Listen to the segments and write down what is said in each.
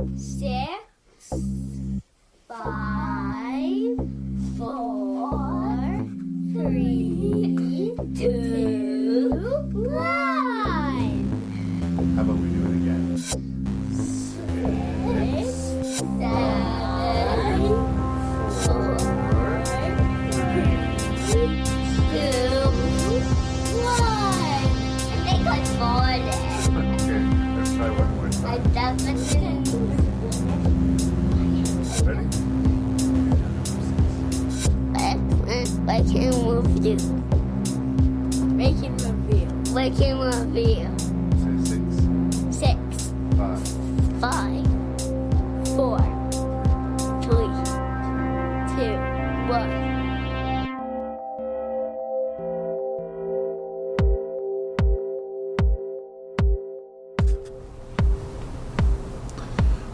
6, 5, 4, 3, 2, 1. How about we do it again? 6, 7, 4, 3, 2, 1. I think I followed it. Okay, let's try one more I time. definitely didn't. Ready? I can't move you. Making reveal. Making reveal. Say 6, 6, 5, 5, 4, 3, 2, 1.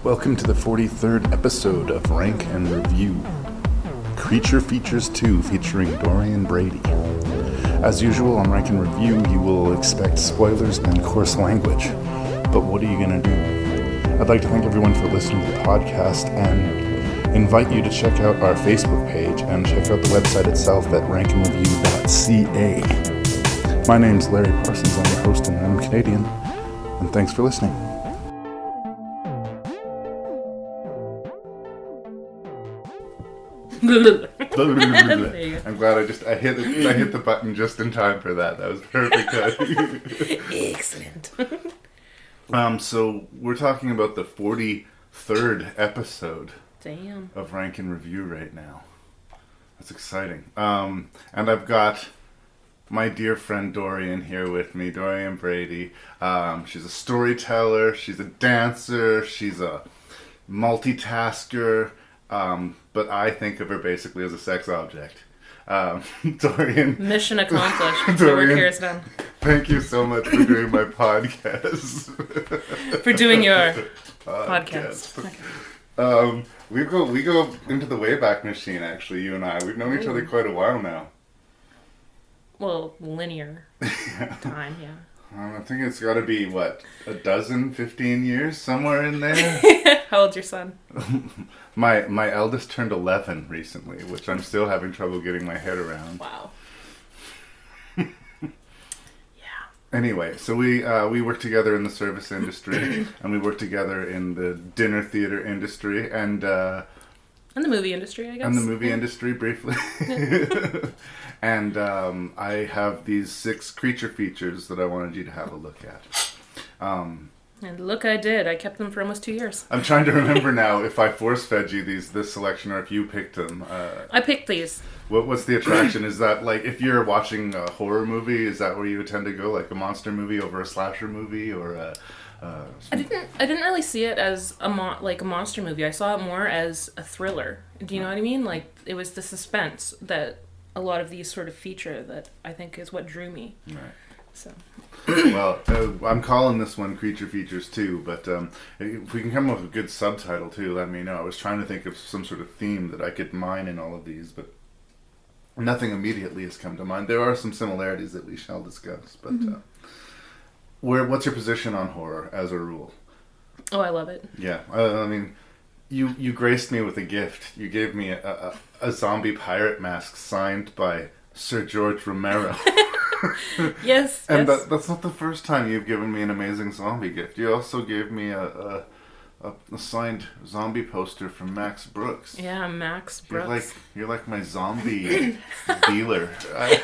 Welcome to the 43rd episode of Rank and Review. Creature Features 2 featuring Dorian Brady. As usual on Rank and Review, you will expect spoilers and coarse language. But what are you going to do? I'd like to thank everyone for listening to the podcast and invite you to check out our Facebook page and check out the website itself at rankandreview.ca. My name's Larry Parsons, I'm your host and I'm Canadian, and thanks for listening. I'm glad I hit the button just in time for that. That was perfect. Excellent. So we're talking about the 43rd episode Damn. of Rank and Review right now. That's exciting. And I've got my dear friend Dorian here with me, Dorian Brady. She's a storyteller, she's a dancer, she's a multitasker, but I think of her basically as a sex object. Dorian. Mission accomplished. Dorian, Work here is done. Thank you so much for doing my podcast. For doing your podcast. Okay. We go into the Wayback Machine, actually, you and I. We've known each other quite a while now. Well, linear time, yeah. I think it's got to be, 15 years? Somewhere in there? How old's your son? My eldest turned 11 recently, which I'm still having trouble getting my head around. Wow. Anyway, so we work together in the service industry, and we work together in the dinner theater industry, and the movie industry, I guess. And the movie industry, briefly. And I have these 6 creature features that I wanted you to have a look at. And look, I did. I kept them for almost 2 years. I'm trying to remember now if I force-fed you this selection or if you picked them. I picked these. What's the attraction? Is that, like, if you're watching a horror movie, is that where you would tend to go? Like a monster movie over a slasher movie? Or I didn't really see it as a monster movie. I saw it more as a thriller. Do you know what I mean? Like, it was the suspense that a lot of these sort of feature that I think is what drew me. Right. So. Well, I'm calling this one Creature Features 2, but if we can come up with a good subtitle too, let me know. I was trying to think of some sort of theme that I could mine in all of these, but nothing immediately has come to mind. There are some similarities that we shall discuss, but what's your position on horror as a rule? Oh, I love it. Yeah, I mean, you graced me with a gift. You gave me a zombie pirate mask signed by Sir George Romero. Yes. And yes. that's not the first time you've given me an amazing zombie gift. You also gave me a signed zombie poster from Max Brooks. Yeah, Max Brooks. You're like my zombie dealer.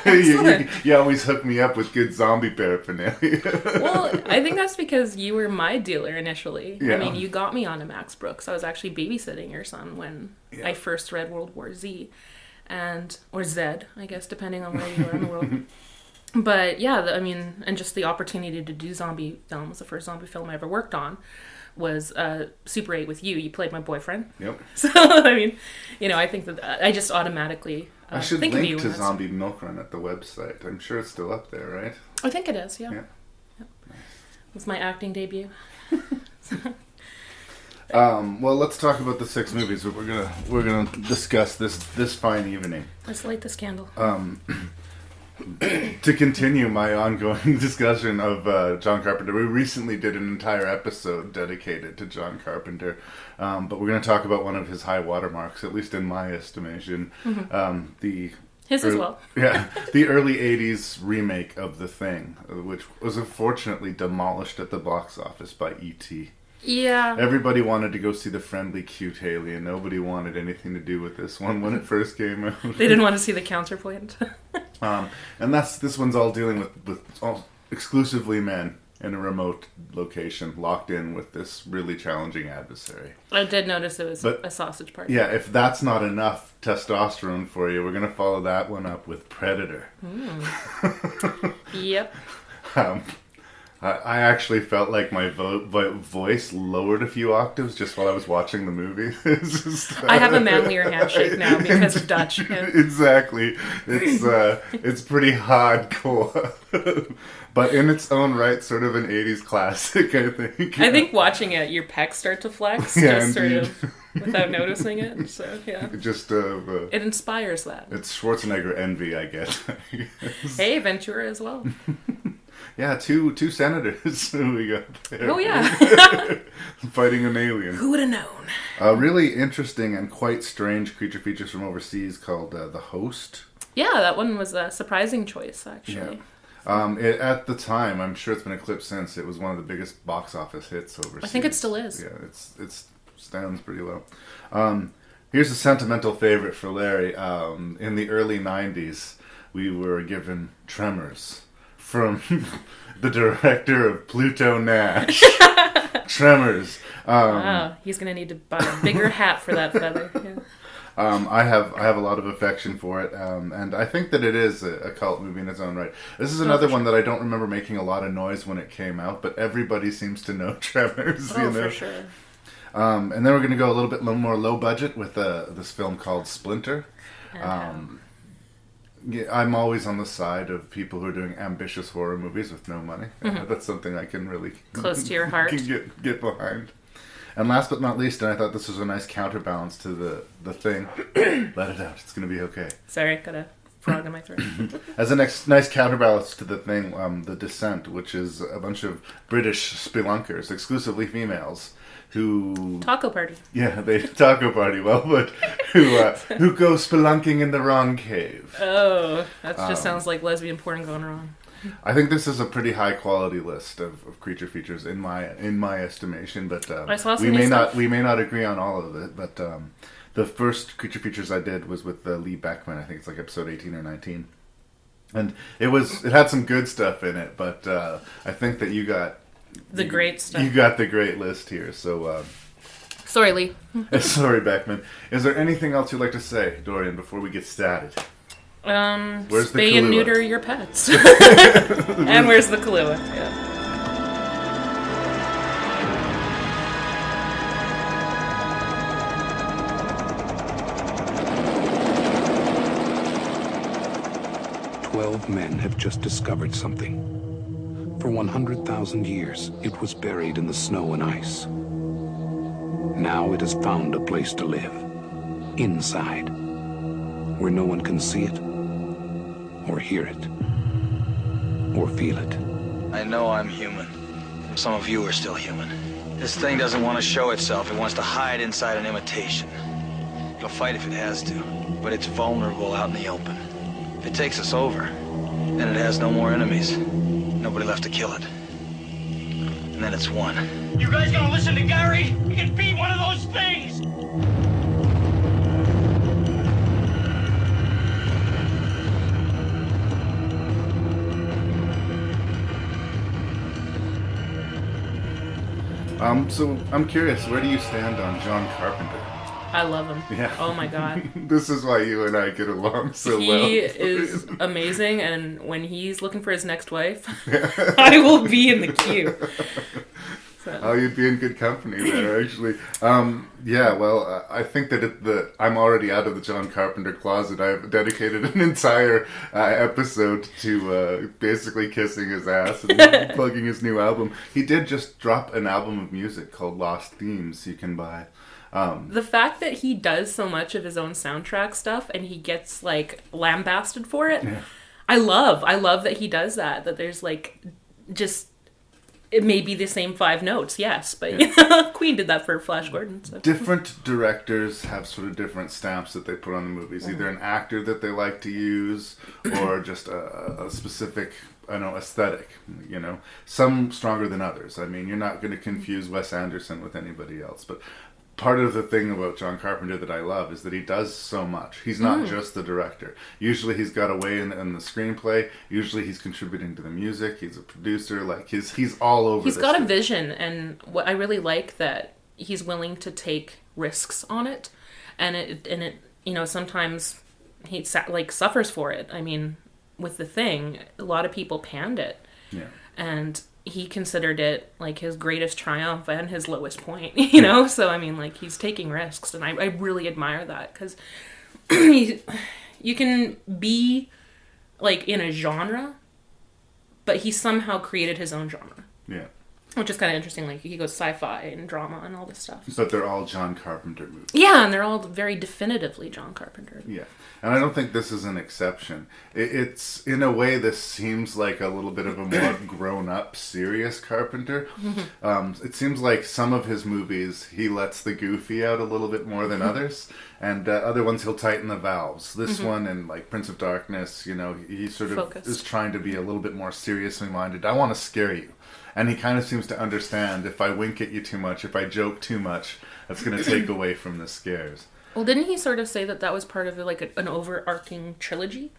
Excellent. You always hook me up with good zombie paraphernalia. Well, I think that's because you were my dealer initially. Yeah. I mean, you got me onto Max Brooks. I was actually babysitting your son when I first read World War Z. Or Z, I guess, depending on where you were in the world. But yeah, and just the opportunity to do zombie films, the first zombie film I ever worked on was Super 8 with you. You played my boyfriend. Yep. So, I think that I just automatically I should think link of you to as... Zombie Milk Run at the website. I'm sure it's still up there, right? I think it is, yeah. Yeah. Yep. It was my acting debut. Well, let's talk about the 6 movies that we're gonna discuss this fine evening. Let's light this candle. to continue my ongoing discussion of John Carpenter, we recently did an entire episode dedicated to John Carpenter, but we're going to talk about one of his high watermarks, at least in my estimation. His as well. Yeah, the early 80s remake of The Thing, which was unfortunately demolished at the box office by E.T. Yeah. Everybody wanted to go see the friendly, cute alien. Nobody wanted anything to do with this one when it first came out. They didn't want to see the counterpoint. And this one's all dealing with all exclusively men in a remote location, locked in with this really challenging adversary. I did notice it was a sausage party. Yeah, if that's not enough testosterone for you, we're going to follow that one up with Predator. Yep. I actually felt like my voice lowered a few octaves just while I was watching the movie. I have a manlier handshake now because of Dutch. Yeah. Exactly. It's pretty hardcore. But in its own right, sort of an 80s classic, I think. I think watching it, your pecs start to flex, just sort of without noticing it. So, yeah. It inspires that. It's Schwarzenegger envy, I guess. Hey, Ventura as well. Yeah, two senators we got there. Oh, yeah. Fighting an alien. Who would have known? A really interesting and quite strange creature features from overseas called The Host. Yeah, that one was a surprising choice, actually. Yeah. At the time, I'm sure it's been eclipsed since, it was one of the biggest box office hits overseas. I think it still is. Yeah, it stands pretty low. Here's a sentimental favorite for Larry. In the early 90s, we were given Tremors from the director of Pluto Nash. Tremors. Wow, he's going to need to buy a bigger hat for that feather. Yeah. I have a lot of affection for it, and I think that it is a cult movie in its own right. This is another one that I don't remember making a lot of noise when it came out, but everybody seems to know Tremors. Oh, for sure. And then we're going to go a little bit more low budget with this film called Splinter. I'm always on the side of people who are doing ambitious horror movies with no money. That's something I can really close to your heart. Can get behind. And last but not least, and I thought this was a nice counterbalance to the Thing. Let it out. It's going to be okay. Sorry, got a frog in my throat. As a nice counterbalance to the Thing, The Descent, which is a bunch of British spelunkers, exclusively females, who... Taco party. Yeah, they taco party, but who go spelunking in the wrong cave. Oh, that just sounds like lesbian porn gone wrong. I think this is a pretty high quality list of creature features in my estimation, but we may not agree on all of it. But the first creature features I did was with Lee Beckman. I think it's like episode 18 or 19, and it had some good stuff in it. But I think that you got the great stuff. You got the great list here. So sorry, Lee. Sorry, Beckman. Is there anything else you'd like to say, Dorian, before we get started? Where's the spay Kahlua? And neuter your pets. And where's the Kahlua? Yeah. Men have just discovered something. For 100,000 years, it was buried in the snow and ice. Now it has found a place to live. Inside. Where no one can see it, or hear it, or feel it. I know I'm human. Some of you are still human. This thing doesn't want to show itself. It wants to hide inside an imitation. It'll fight if it has to, but it's vulnerable out in the open. If it takes us over, then it has no more enemies. Nobody left to kill it. And then it's won. You guys gonna listen to Gary? He can beat one of those things! So I'm curious, where do you stand on John Carpenter? I love him. Yeah. Oh my god. This is why you and I get along so well. He is amazing, and when he's looking for his next wife, I will be in the queue. So. Oh, you'd be in good company there, actually. I think that I'm already out of the John Carpenter closet. I've dedicated an entire episode to basically kissing his ass and plugging his new album. He did just drop an album of music called Lost Themes you can buy. The fact that he does so much of his own soundtrack stuff and he gets like lambasted for it, I love that he does that. That there's like just. It may be the same 5 notes, yes, but Queen did that for Flash Gordon. So. Different directors have sort of different stamps that they put on the movies. Either an actor that they like to use, or just a specific, aesthetic. Some stronger than others. I mean, you're not going to confuse Wes Anderson with anybody else, but. Part of the thing about John Carpenter that I love is that he does so much. He's not just the director. Usually he's got a way in the screenplay. Usually he's contributing to the music. He's a producer. Like he's all over. He's got a vision, and what I really like that he's willing to take risks on it, and it sometimes he suffers for it. I mean, with The Thing, a lot of people panned it, and he considered it like his greatest triumph and his lowest point, So, I mean, like, he's taking risks, and I really admire that, because you can be, like, in a genre, but he somehow created his own genre. Yeah. Which is kind of interesting. Like, he goes sci-fi and drama and all this stuff. But they're all John Carpenter movies. Yeah, and they're all very definitively John Carpenter. Yeah. And I don't think this is an exception. It's, in a way, this seems like a little bit of a more grown-up, serious Carpenter. It seems like some of his movies, he lets the goofy out a little bit more than others. And other ones, he'll tighten the valves. This one, and like Prince of Darkness, he sort of is trying to be a little bit more seriously minded. I want to scare you. And he kind of seems to understand, if I wink at you too much, if I joke too much, that's going to take away from the scares. Well, didn't he sort of say that was part of like an overarching trilogy?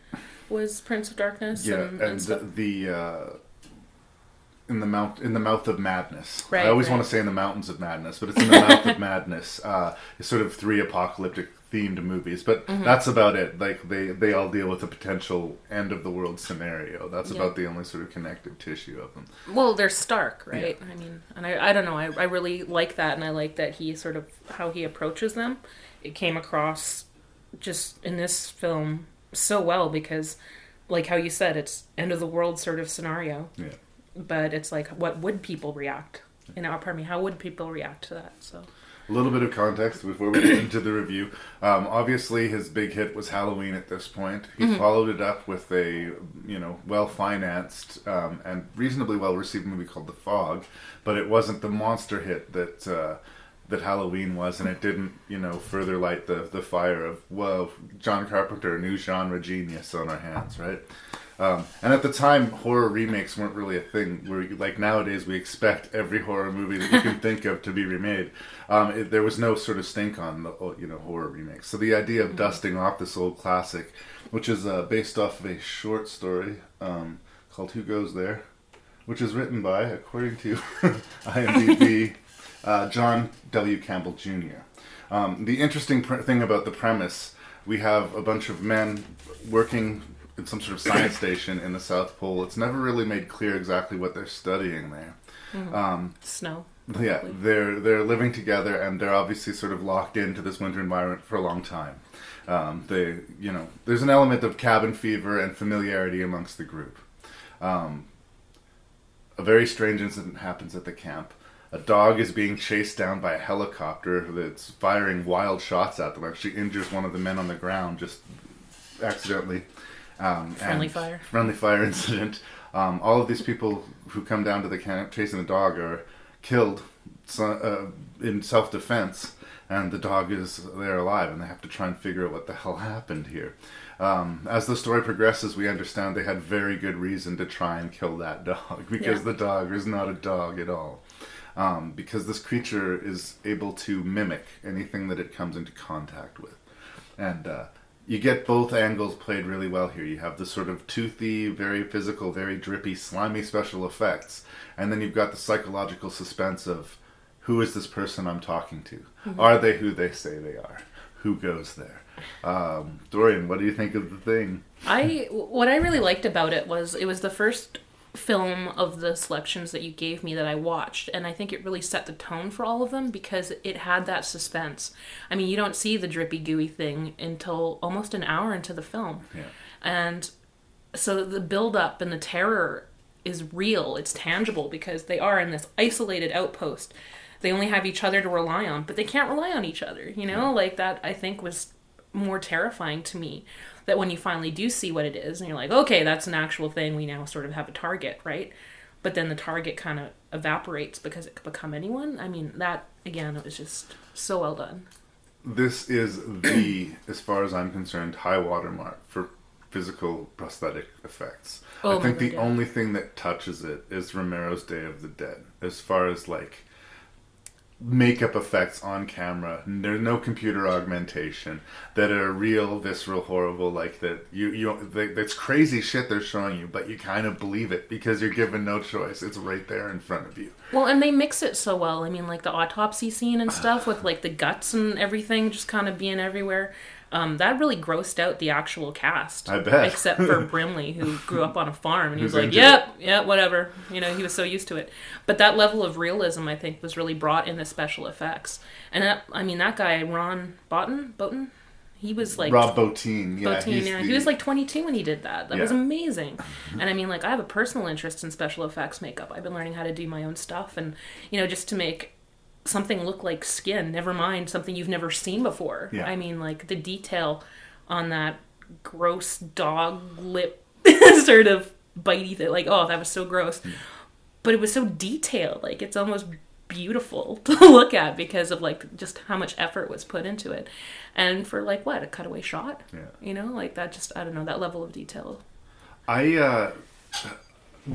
Was Prince of Darkness? Yeah, and the in the mouth of madness. Right, I always want to say in the mountains of madness, but it's in the mouth of madness. It's sort of 3 apocalyptic themed movies, but that's about it. Like they all deal with a potential end of the world scenario. That's about the only sort of connective tissue of them. Well, they're stark, right? Yeah. I mean, and I don't know. I really like that, and I like that he sort of how he approaches them. It came across just in this film so well because, like how you said, it's end of the world sort of scenario. Yeah. But it's like, what would people react? How would people react to that? So. A little bit of context before we get into the review. Obviously, his big hit was Halloween at this point. He followed it up with a, well-financed and reasonably well-received movie called The Fog, but it wasn't the monster hit that Halloween was, and it didn't, further light the fire of, whoa, John Carpenter, a new genre genius on our hands, right? And at the time, horror remakes weren't really a thing. Like nowadays, we expect every horror movie that you can think of to be remade. There was no sort of stink on the horror remakes. So the idea of dusting off this old classic, which is based off of a short story called "Who Goes There," which is written by, according to IMDb, John W. Campbell Jr. The interesting thing about the premise, we have a bunch of men working in some sort of science station in the South Pole. It's never really made clear exactly what they're studying there. Snow. Yeah, they're living together, and they're obviously sort of locked into this winter environment for a long time. There's an element of cabin fever and familiarity amongst the group. A very strange incident happens at the camp. A dog is being chased down by a helicopter that's firing wild shots at them. Actually injures one of the men on the ground just accidentally. Friendly fire incident. All of these people who come down to the camp chasing the dog are killed in self-defense, and the dog is there alive, and they have to try and figure out what the hell happened here. As the story progresses, we understand they had very good reason to try and kill that dog, because the dog is not a dog at all. Because this creature is able to mimic anything that it comes into contact with. And you get both angles played really well here. You have the sort of toothy, very physical, very drippy, slimy special effects. And then you've got the psychological suspense of, who is this person I'm talking to? Are they who they say they are? Who goes there? Dorian, what do you think of The Thing? What I really liked about it was the first film of the selections that you gave me that I watched, and I think it really set the tone for all of them because it had that suspense. I mean, you don't see the drippy gooey thing until almost an hour into the film. Yeah. And so the build up and the terror is real, it's tangible, because they are in this isolated outpost. They only have each other to rely on, but they can't rely on each other, Like that, I think, was more terrifying to me. That when you finally do see what it is, and you're like, okay, that's an actual thing, we now sort of have a target, right? But then the target kind of evaporates because it could become anyone. I mean, that, again, it was just so well done. This is the, as far as I'm concerned, high watermark for physical prosthetic effects. Oh, I think the God, yeah. only thing that touches it is Romero's Day of the Dead. As far as, like, makeup effects on camera, there's no computer augmentation that are real, visceral, horrible, like that that's crazy shit they're showing you, but you kind of believe it because you're given no choice. It's right there in front of you. Well, and they mix it so well. I mean, like the autopsy scene and stuff with like the guts and everything just kind of being everywhere. That really grossed out the actual cast. I bet. Except for Brimley, who grew up on a farm, and he was like, into yep, whatever. You know, he was so used to it. But that level of realism, I think, was really brought in the special effects. And that guy, Ron Botten, he was like... Rob Bottin, yeah. He was like 22 when he did that. That was Yeah. amazing. And I mean, like, I have a personal interest in special effects makeup. I've been learning how to do my own stuff, and, you know, just to make something look like skin, never mind something you've never seen before. Yeah. I mean, like, the detail on that gross dog lip sort of bitey thing, like, oh, that was so gross. But it was so detailed, like, it's almost beautiful to look at because of, like, just how much effort was put into it. And for, like, what, a cutaway shot? Yeah. You know, like, that just, I don't know, that level of detail. I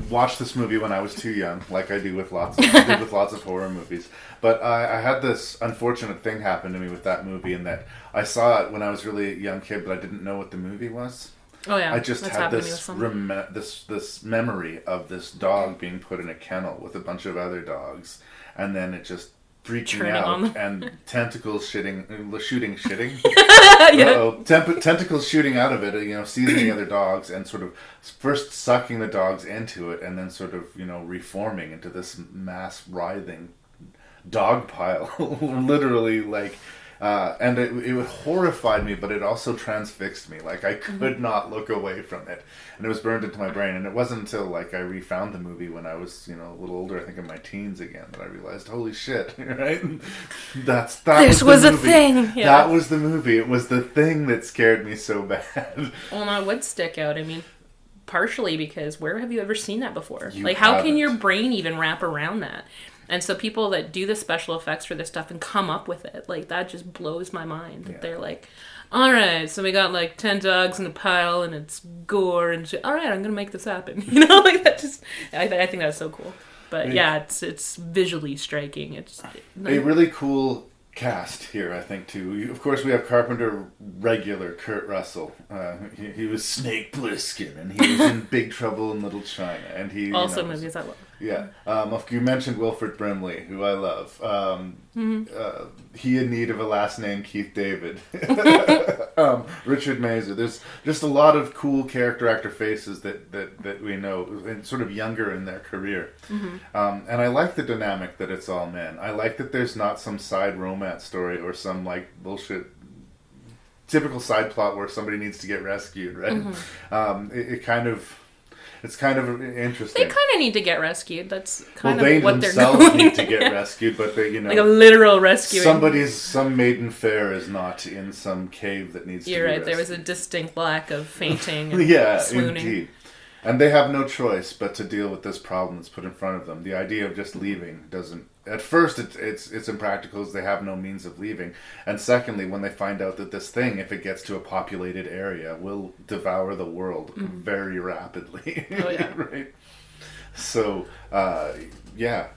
watched this movie when I was too young, like I do with lots of horror movies. But I had this unfortunate thing happen to me with that movie, in that I saw it when I was really a young kid, but I didn't know what the movie was. Oh yeah, I just that's had happened to me with this some. this memory of this dog being put in a kennel with a bunch of other dogs, and then it just freaked me Turning on out, them. and tentacles shooting. Yeah. Tentacles shooting out of it, you know, seizing the other dogs, and sort of first sucking the dogs into it, and then sort of, you know, reforming into this mass writhing dog pile, literally, like. And it horrified me, but it also transfixed me. Like, I could not look away from it. And it was burned into my brain. And it wasn't until, like, I refound the movie when I was, you know, a little older, I think in my teens again, that I realized, holy shit, right? This was a thing. Yeah. That was the movie. It was the thing that scared me so bad. Well, that would stick out. I mean, partially because where have you ever seen that before? You Like, how haven't. can your brain even wrap around that? And so people that do the special effects for this stuff and come up with it, like, that just blows my mind. That they're like, all right, so we got like 10 dogs in a pile and it's gore and shit. All right, I'm going to make this happen. You know, like, that just, I think that's so cool. But yeah, it's visually striking. It's A really cool cast here, I think, too. Of course, we have Carpenter regular Kurt Russell. He was Snake Plissken, and he was in Big Trouble in Little China, and he also movies I love. Yeah. You mentioned Wilford Brimley, who I love. He in need of a last name, Keith David. Richard Mazer. There's just a lot of cool character actor faces that we know, and sort of younger in their career. And I like the dynamic that it's all men. I like that there's not some side romance story or some, like, bullshit typical side plot where somebody needs to get rescued, right? It's kind of interesting. They kind of need to get rescued. That's kind they of what they're themselves going need to get rescued, but they, you know, like a literal rescuing. Some maiden fair is not in some cave that needs You're to be right. There was a rescued. distinct lack of fainting and Yeah, swooning. indeed. And they have no choice but to deal with this problem that's put in front of them. The idea of just leaving doesn't... At first, it's impractical as they have no means of leaving. And secondly, when they find out that this thing, if it gets to a populated area, will devour the world very rapidly. Oh, yeah. Right? So, yeah.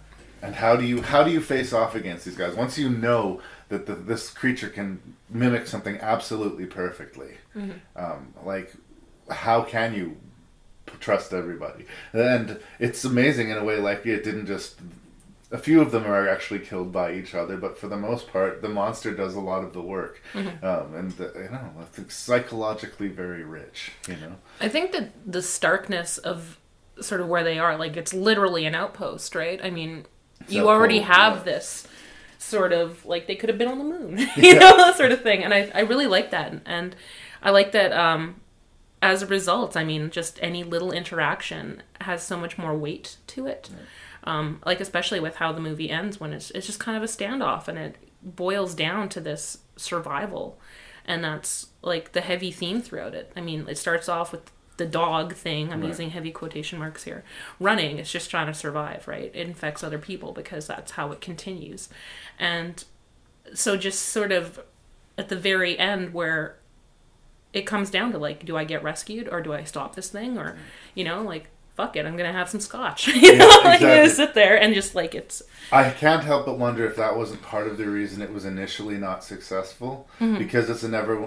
And how do you face off against these guys? Once you know that this creature can mimic something absolutely perfectly, like, how can you trust everybody? And it's amazing in a way, like, it didn't just... A few of them are actually killed by each other, but for the most part, the monster does a lot of the work. You know, it's psychologically very rich, you know? I think that the starkness of sort of where they are, like, it's literally an outpost, right? I mean, you already have this sort of, like, they could have been on the moon, you know, sort of thing. And I really like that. And I like that as a result, I mean, just any little interaction has so much more weight to it. Like, especially with how the movie ends, when it's just kind of a standoff, and it boils down to this survival. And that's like the heavy theme throughout it. I mean, it starts off with the dog thing, I'm using heavy quotation marks here, running. It's just trying to survive, right? It infects other people because that's how it continues. And so just sort of at the very end where it comes down to like, do I get rescued or do I stop this thing? Or, you know, like, fuck it, I'm gonna have some scotch. You know, like, I'm gonna sit there and just like, it's... I can't help but wonder if that wasn't part of the reason it was initially not successful, because it's another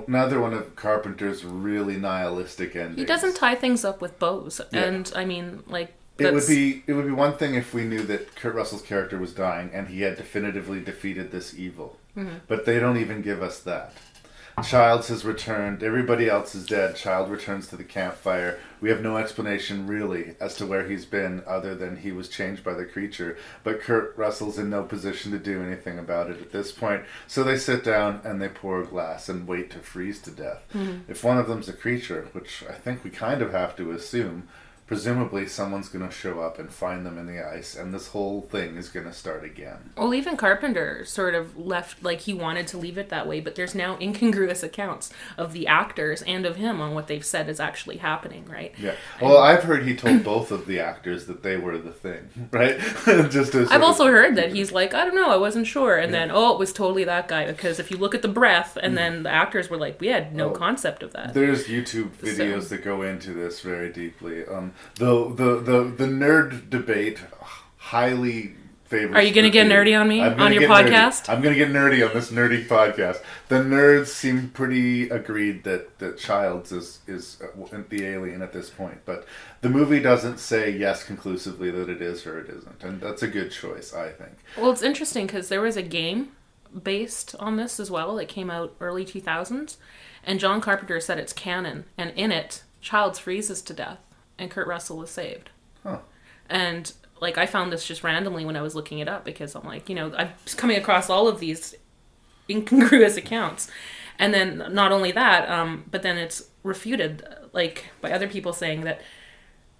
one of Carpenter's really nihilistic endings. He doesn't tie things up with bows, and I mean, like, it would be one thing if we knew that Kurt Russell's character was dying and he had definitively defeated this evil, but they don't even give us that. Childs has returned. Everybody else is dead. Child returns to the campfire. We have no explanation, really, as to where he's been, other than he was changed by the creature. But Kurt Russell's in no position to do anything about it at this point. So they sit down and they pour a glass and wait to freeze to death. If one of them's a creature, which I think we kind of have to assume, presumably someone's going to show up and find them in the ice, and this whole thing is going to start again. Well, even Carpenter sort of left, like, he wanted to leave it that way, but there's now incongruous accounts of the actors and of him on what they've said is actually happening, right? Yeah. Well, I've heard he told both of the actors that they were the thing, right? I've also heard that he's like, I don't know, I wasn't sure, and then, it was totally that guy, because if you look at the breath, and then the actors were like, we had no concept of that. There's YouTube videos that go into this very deeply. The nerd debate highly favors... Are you going to get nerdy on me? On your podcast? I'm going to get nerdy on this nerdy podcast. The nerds seem pretty agreed that Childs is the alien at this point. But the movie doesn't say yes conclusively that it is or it isn't. And that's a good choice, I think. Well, it's interesting because there was a game based on this as well. It came out early 2000s. And John Carpenter said it's canon. And in it, Childs freezes to death. And Kurt Russell is saved. Huh. And, like, I found this just randomly when I was looking it up because I'm like, you know, I'm coming across all of these incongruous accounts. And then not only that, but then it's refuted, like, by other people saying that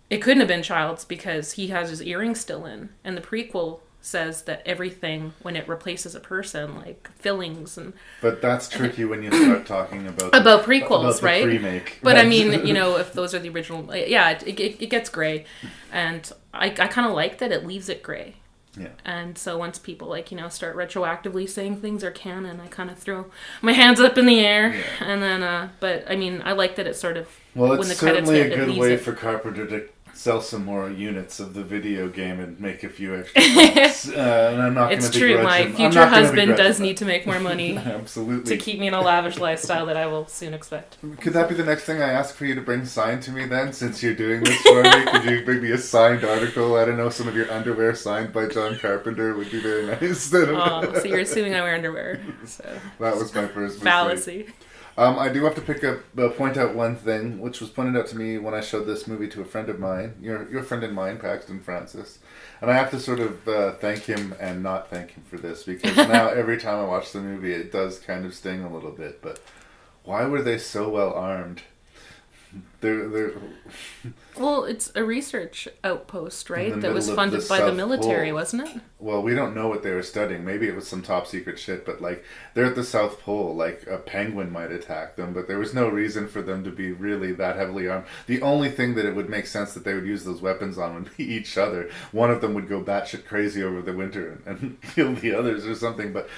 it couldn't have been Childs because he has his earrings still in. And the prequel says that everything, when it replaces a person, like fillings and... But that's tricky when you start talking about prequels, about the right? Remake. But I mean, you know, if those are the original... Yeah, it gets gray. And I kind of like that it leaves it gray. Yeah. And so once people, like, you know, start retroactively saying things are canon, I kind of throw my hands up in the air. Yeah. And then, but, I mean, I like that it sort of... Well, it's certainly a good way for Carpenter to sell some more units of the video game and make a few extra bucks. And I'm not going to begrudge him. It's true, my future husband does need to make more money absolutely to keep me in a lavish lifestyle that I will soon expect. Could that be the next thing I ask for you to bring signed to me then, since you're doing this for me? Could you bring me a signed article? I don't know, some of your underwear signed by John Carpenter would be very nice. So you're assuming I wear underwear. So. That was my first fallacy. Mistake. I do have to point out one thing, which was pointed out to me when I showed this movie to a friend of mine, your friend and mine, Paxton Francis. And I have to sort of thank him and not thank him for this, because now every time I watch the movie, it does kind of sting a little bit. But why were they so well armed? They're Well, it's a research outpost, right? That was funded by the military, wasn't it? Well, we don't know what they were studying. Maybe it was some top secret shit, but like they're at the South Pole, like a penguin might attack them, but there was no reason for them to be really that heavily armed. The only thing that it would make sense that they would use those weapons on would be each other. One of them would go batshit crazy over the winter and kill the others or something, but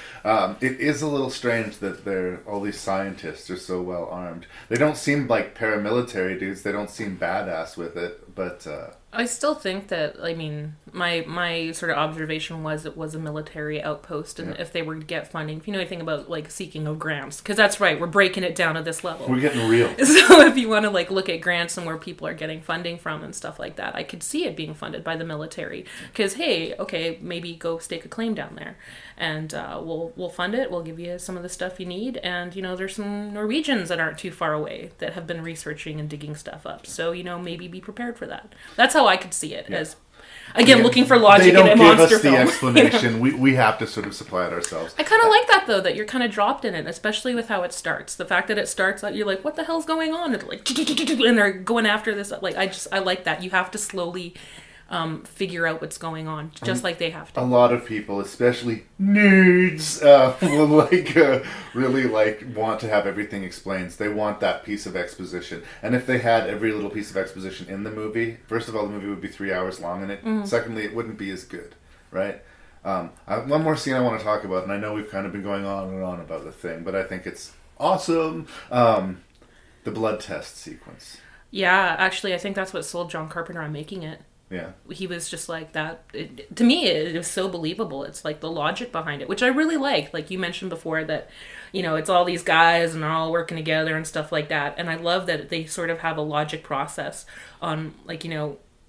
it is a little strange that all these scientists are so well armed. They don't seem like paramilitary dudes. They don't seem badass with it, but I still think that, I mean, my sort of observation was it was a military outpost, and if they were to get funding, if you know anything about, like, seeking of grants, because that's right, we're breaking it down to this level. We're getting real. So if you want to, like, look at grants and where people are getting funding from and stuff like that, I could see it being funded by the military, because, hey, okay, maybe go stake a claim down there, and we'll fund it, we'll give you some of the stuff you need, and, you know, there's some Norwegians that aren't too far away that have been researching and digging stuff up, so, you know, maybe be prepared for that. That's how I could see it as, again, looking for logic in a monster film. They don't give us the explanation. You know? we have to sort of supply it ourselves. I kind of like that, though, that you're kind of dropped in it, especially with how it starts. The fact that it starts, you're like, what the hell's going on? And, like, and they're going after this. Like, I like that. You have to slowly figure out what's going on, just like they have to. A lot of people, especially nerds, will really want to have everything explained. They want that piece of exposition. And if they had every little piece of exposition in the movie, first of all, the movie would be 3 hours long, and secondly, it wouldn't be as good, right? One more scene I want to talk about, and I know we've kind of been going on and on about the thing, but I think it's awesome. The blood test sequence. Yeah, actually, I think that's what sold John Carpenter on making it. Yeah. He was just like that. To me, it was so believable. It's like the logic behind it, which I really like. Like you mentioned before that, it's all these guys and they're all working together and stuff like that. And I love that they sort of have a logic process on,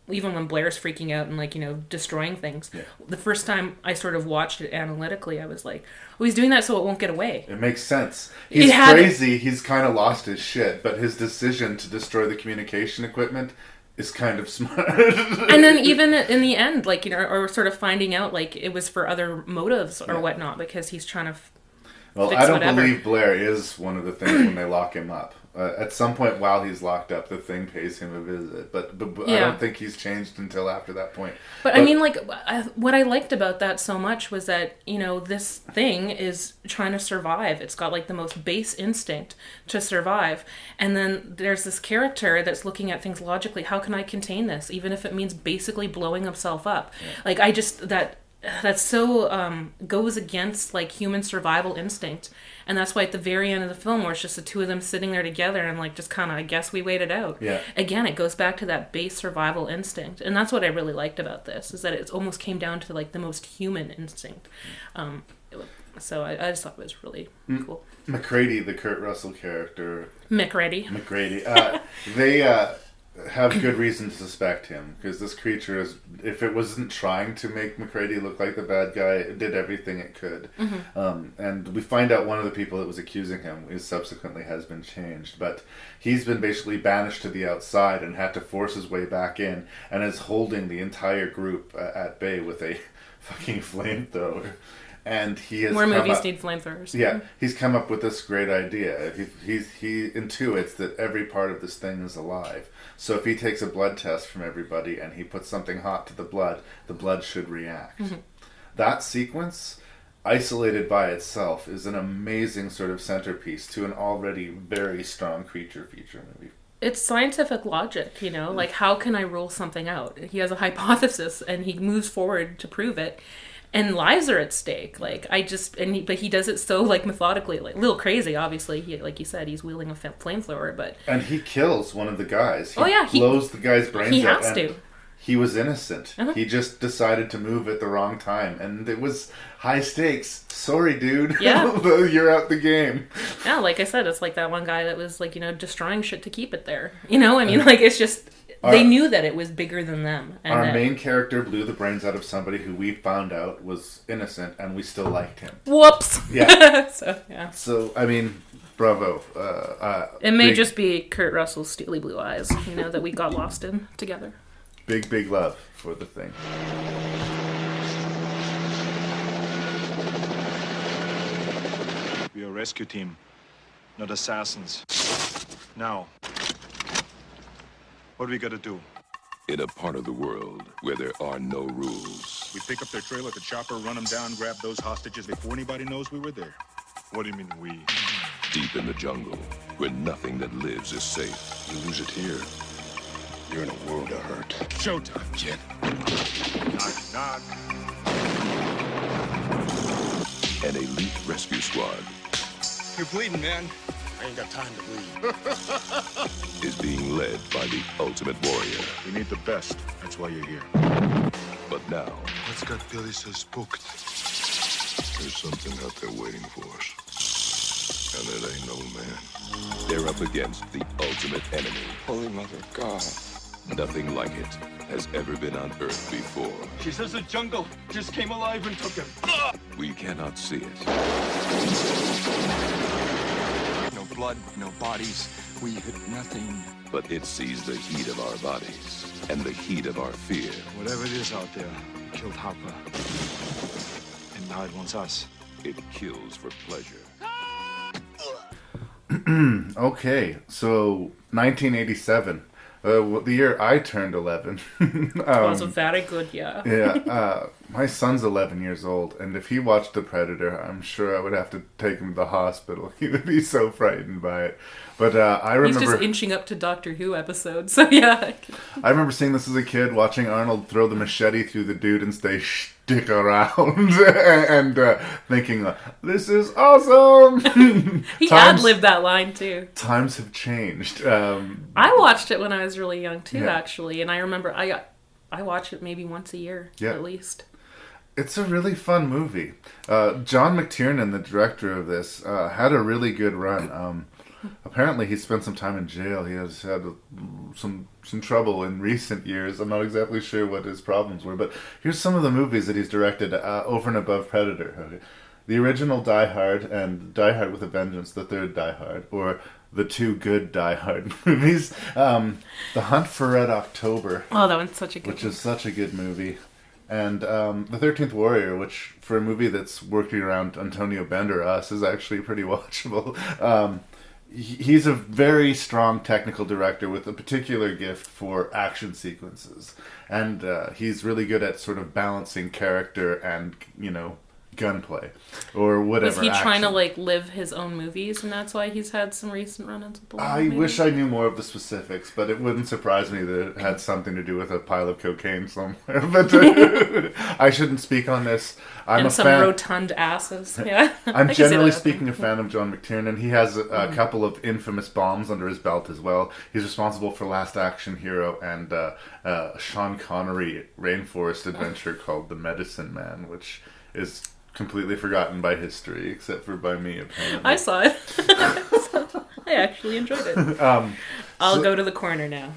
even when Blair's freaking out and destroying things. Yeah. The first time I sort of watched it analytically, I was like, oh, he's doing that so it won't get away. It makes sense. He's crazy. He's kind of lost his shit, but his decision to destroy the communication equipment is kind of smart. And then even in the end, or sort of finding out it was for other motives or whatnot, because he's trying to fix I don't whatever. believe Blair is one of the things when they lock him up. At some point while he's locked up, the thing pays him a visit. But I don't think he's changed until after that point. But I mean, what I liked about that so much was that, this thing is trying to survive. It's got the most base instinct to survive. And then there's this character that's looking at things logically. How can I contain this? Even if it means basically blowing himself up. Yeah. That's so goes against human survival instinct, and that's why at the very end of the film, where it's just the two of them sitting there together and just kind of, I guess we waited out. Yeah. Again, it goes back to that base survival instinct, and that's what I really liked about this, is that it almost came down to the most human instinct. So I just thought it was really cool. McCready, the Kurt Russell character. McCready. They have good reason to suspect him, because this creature is, if it wasn't trying to make McCready look like the bad guy, it did everything it could. And we find out one of the people that was accusing him subsequently has been changed, but he's been basically banished to the outside and had to force his way back in, and is holding the entire group at bay with a fucking flamethrower. And he has more movies need flamethrowers. Yeah, he's come up with this great idea. He intuits that every part of this thing is alive. So if he takes a blood test from everybody and he puts something hot to the blood should react. That sequence, isolated by itself, is an amazing sort of centerpiece to an already very strong creature feature movie. It's scientific logic, how can I rule something out? He has a hypothesis and he moves forward to prove it. And lives are at stake. But he does it so methodically, a little crazy. Obviously, he, like you said, he's wielding a flamethrower, but and he kills one of the guys. He blows the guy's brains out. He has to. He was innocent. He just decided to move at the wrong time, and it was high stakes. Sorry, dude. Yeah, you're out the game. Yeah, like I said, it's like that one guy that was destroying shit to keep it there. It's just. They knew that it was bigger than them. And our main character blew the brains out of somebody who we found out was innocent, and we still liked him. Whoops! Yeah. So, I mean, bravo. It may just be Kurt Russell's steely blue eyes, that we got lost in together. Big love for the thing. We are a rescue team, not assassins. Now, what do we gotta do? In a part of the world where there are no rules. We pick up their trailer at the chopper, run them down, grab those hostages before anybody knows we were there. What do you mean, we? Deep in the jungle, where nothing that lives is safe. You lose it here, you're in a world of hurt. Showtime, kid. Knock. An elite rescue squad. You're bleeding, man. I ain't got time to bleed. Is being led by the ultimate warrior. We need the best. That's why you're here. But now, What's got Billy so spooked? there's something out there waiting for us. And it ain't no man. They're up against the ultimate enemy. Holy Mother of God. Nothing like it has ever been on Earth before. She says the jungle just came alive and took him. We cannot see it. No blood, no bodies. We hit nothing. But it sees the heat of our bodies and the heat of our fear. Whatever it is out there, it killed Harper. And now it wants us. It kills for pleasure. Okay, so 1987. The year I turned 11. Was a very good year. Yeah, my son's 11 years old, and if he watched The Predator, I'm sure I would have to take him to the hospital. He would be so frightened by it. But I remember... He's just inching up to Doctor Who episodes, so yeah. I remember seeing this as a kid, watching Arnold throw the machete through the dude and say, "Stick around," and thinking, "This is awesome!" He ad-libbed that line, too. Times have changed. I watched it when I was really young, too, Yeah. actually, and I remember I watch it maybe once a year, at least. It's a really fun movie. John McTiernan, the director of this, had a really good run. Apparently, he spent some time in jail. He has had some trouble in recent years. I'm not exactly sure what his problems were, but here's some of the movies that he's directed over and above Predator. Okay. The original Die Hard and Die Hard with a Vengeance, the third Die Hard, or the two good Die Hard movies. The Hunt for Red October. Oh, that one's such a good Which is such a good movie. And The 13th Warrior, which for a movie that's working around Antonio Banderas is actually pretty watchable. He's a very strong technical director with a particular gift for action sequences. And he's really good at sort of balancing character and, gunplay. Or whatever. Was he trying to, action. live his own movies, and that's why he's had some recent run-ins with the law? I wish I knew more of the specifics, but it wouldn't surprise me that it had something to do with a pile of cocaine somewhere. But I shouldn't speak on this. I'm and a some fan. rotund asses. Yeah. I'm generally speaking a fan of John McTiernan. He has a couple of infamous bombs under his belt as well. He's responsible for Last Action Hero and Sean Connery rainforest adventure called The Medicine Man, which is completely forgotten by history, except for by me, apparently. I saw it. I actually enjoyed it. I'll go to the corner now.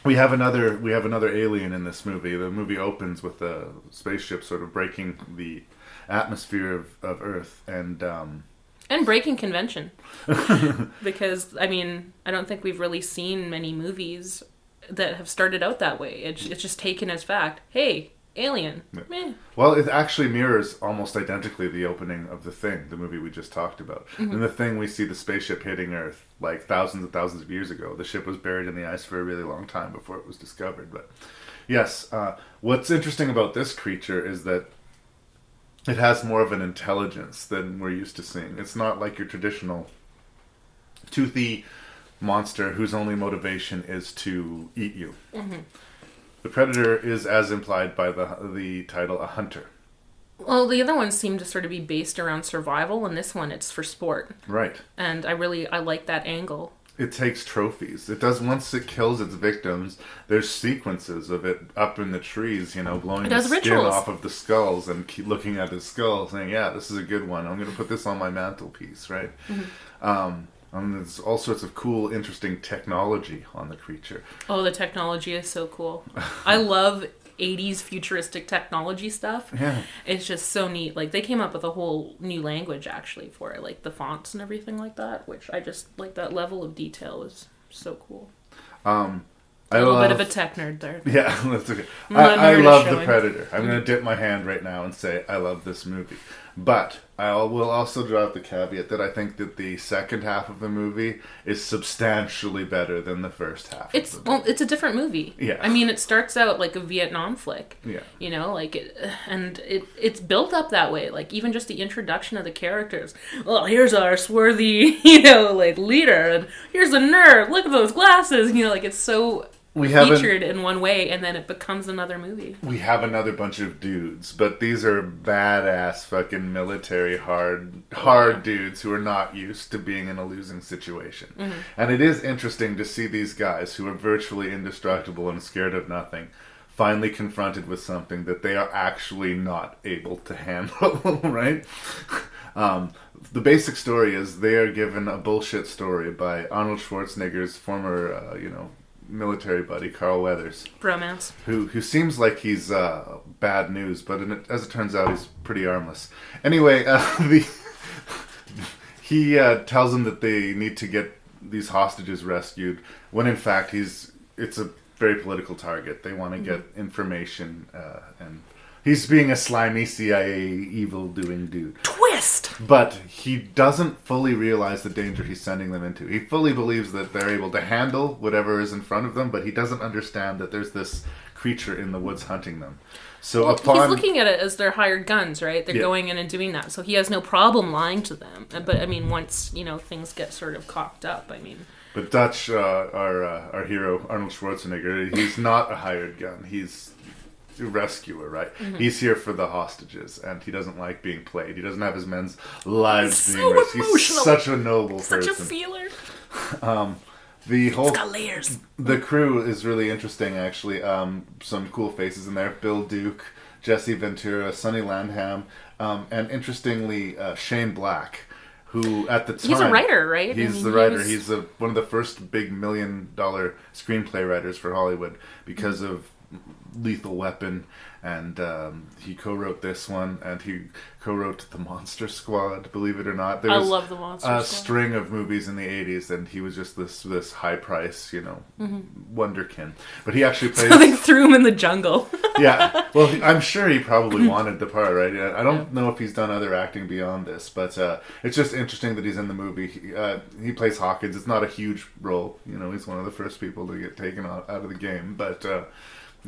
We have another alien in this movie. The movie opens with a spaceship sort of breaking the atmosphere of Earth and breaking convention. Because I don't think we've really seen many movies that have started out that way. It's just taken as fact. Hey, alien. Meh. Well, it actually mirrors almost identically the opening of The Thing, the movie we just talked about. In The Thing, we see the spaceship hitting Earth like thousands and thousands of years ago. The ship was buried in the ice for a really long time before it was discovered. But yes, what's interesting about this creature is that it has more of an intelligence than we're used to seeing. It's not like your traditional toothy monster whose only motivation is to eat you. Mm-hmm. The Predator is, as implied by the title, a hunter. Well, the other ones seem to sort of be based around survival, and this one, it's for sport. Right. And I like that angle. It takes trophies. It does, once it kills its victims, there's sequences of it up in the trees, blowing the skin off of the skulls and keep looking at the skull, saying, yeah, this is a good one. I'm going to put this on my mantelpiece, right? Mm-hmm. There's all sorts of cool, interesting technology on the creature. Oh, the technology is so cool. I love 80s futuristic technology stuff. Yeah. It's just so neat. Like, they came up with a whole new language, actually, for it. Like, the fonts and everything like that, which I just, that level of detail is so cool. A little bit of a tech nerd there. Yeah, that's okay. I love The Predator. I'm going to dip my hand right now and say I love this movie. But I will also draw out the caveat that I think that the second half of the movie is substantially better than the first half. It's a different movie. Yeah. It starts out like a Vietnam flick. Yeah. It's built up that way. Like, even just the introduction of the characters. Well, here's our swarthy, leader, and here's a nerd. Look at those glasses. It's so featured in one way, and then it becomes another movie. We have another bunch of dudes, but these are badass fucking military hard dudes who are not used to being in a losing situation. Mm-hmm. And it is interesting to see these guys who are virtually indestructible and scared of nothing finally confronted with something that they are actually not able to handle, right? The basic story is they are given a bullshit story by Arnold Schwarzenegger's former, military buddy, Carl Weathers. Bromance. Who seems like he's bad news, but as it turns out, he's pretty harmless. Anyway, he tells them that they need to get these hostages rescued, when in fact it's a very political target. They want to get information, and He's being a slimy CIA evil-doing dude. Twist! But he doesn't fully realize the danger he's sending them into. He fully believes that they're able to handle whatever is in front of them, but he doesn't understand that there's this creature in the woods hunting them. So he's looking at it as their hired guns, right? They're going in and doing that. So he has no problem lying to them. But, I mean, once, things get sort of cocked up, I mean... But Dutch, our hero, Arnold Schwarzenegger, he's not a hired gun. He's a rescuer, right? Mm-hmm. He's here for the hostages, and he doesn't like being played. He doesn't have his men's lives being rescued. He's such a noble person. Such a feeler. The whole it's got layers. The crew is really interesting, actually. Some cool faces in there: Bill Duke, Jesse Ventura, Sonny Landham, and interestingly, Shane Black, who at the time he's a writer, right? He's the writer. He's one of the first big $1 million screenplay writers for Hollywood because of Lethal Weapon, and he co-wrote this one, and he co-wrote The Monster Squad, believe it or not. I love The Monster Squad. A string of movies in the 80s, and he was just this high price, wonderkin. But he actually plays... So they threw him in the jungle. Yeah. Well, I'm sure he probably wanted the part, right? I don't know if he's done other acting beyond this, but it's just interesting that he's in the movie. He plays Hawkins. It's not a huge role. He's one of the first people to get taken out of the game, but...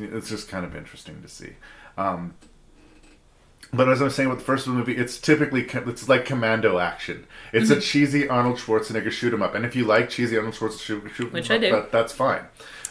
it's just kind of interesting to see. But as I was saying with the first movie, it's like commando action. It's a cheesy Arnold Schwarzenegger shoot 'em up. And if you like cheesy Arnold Schwarzenegger shoot 'em Which up, I do. That's fine.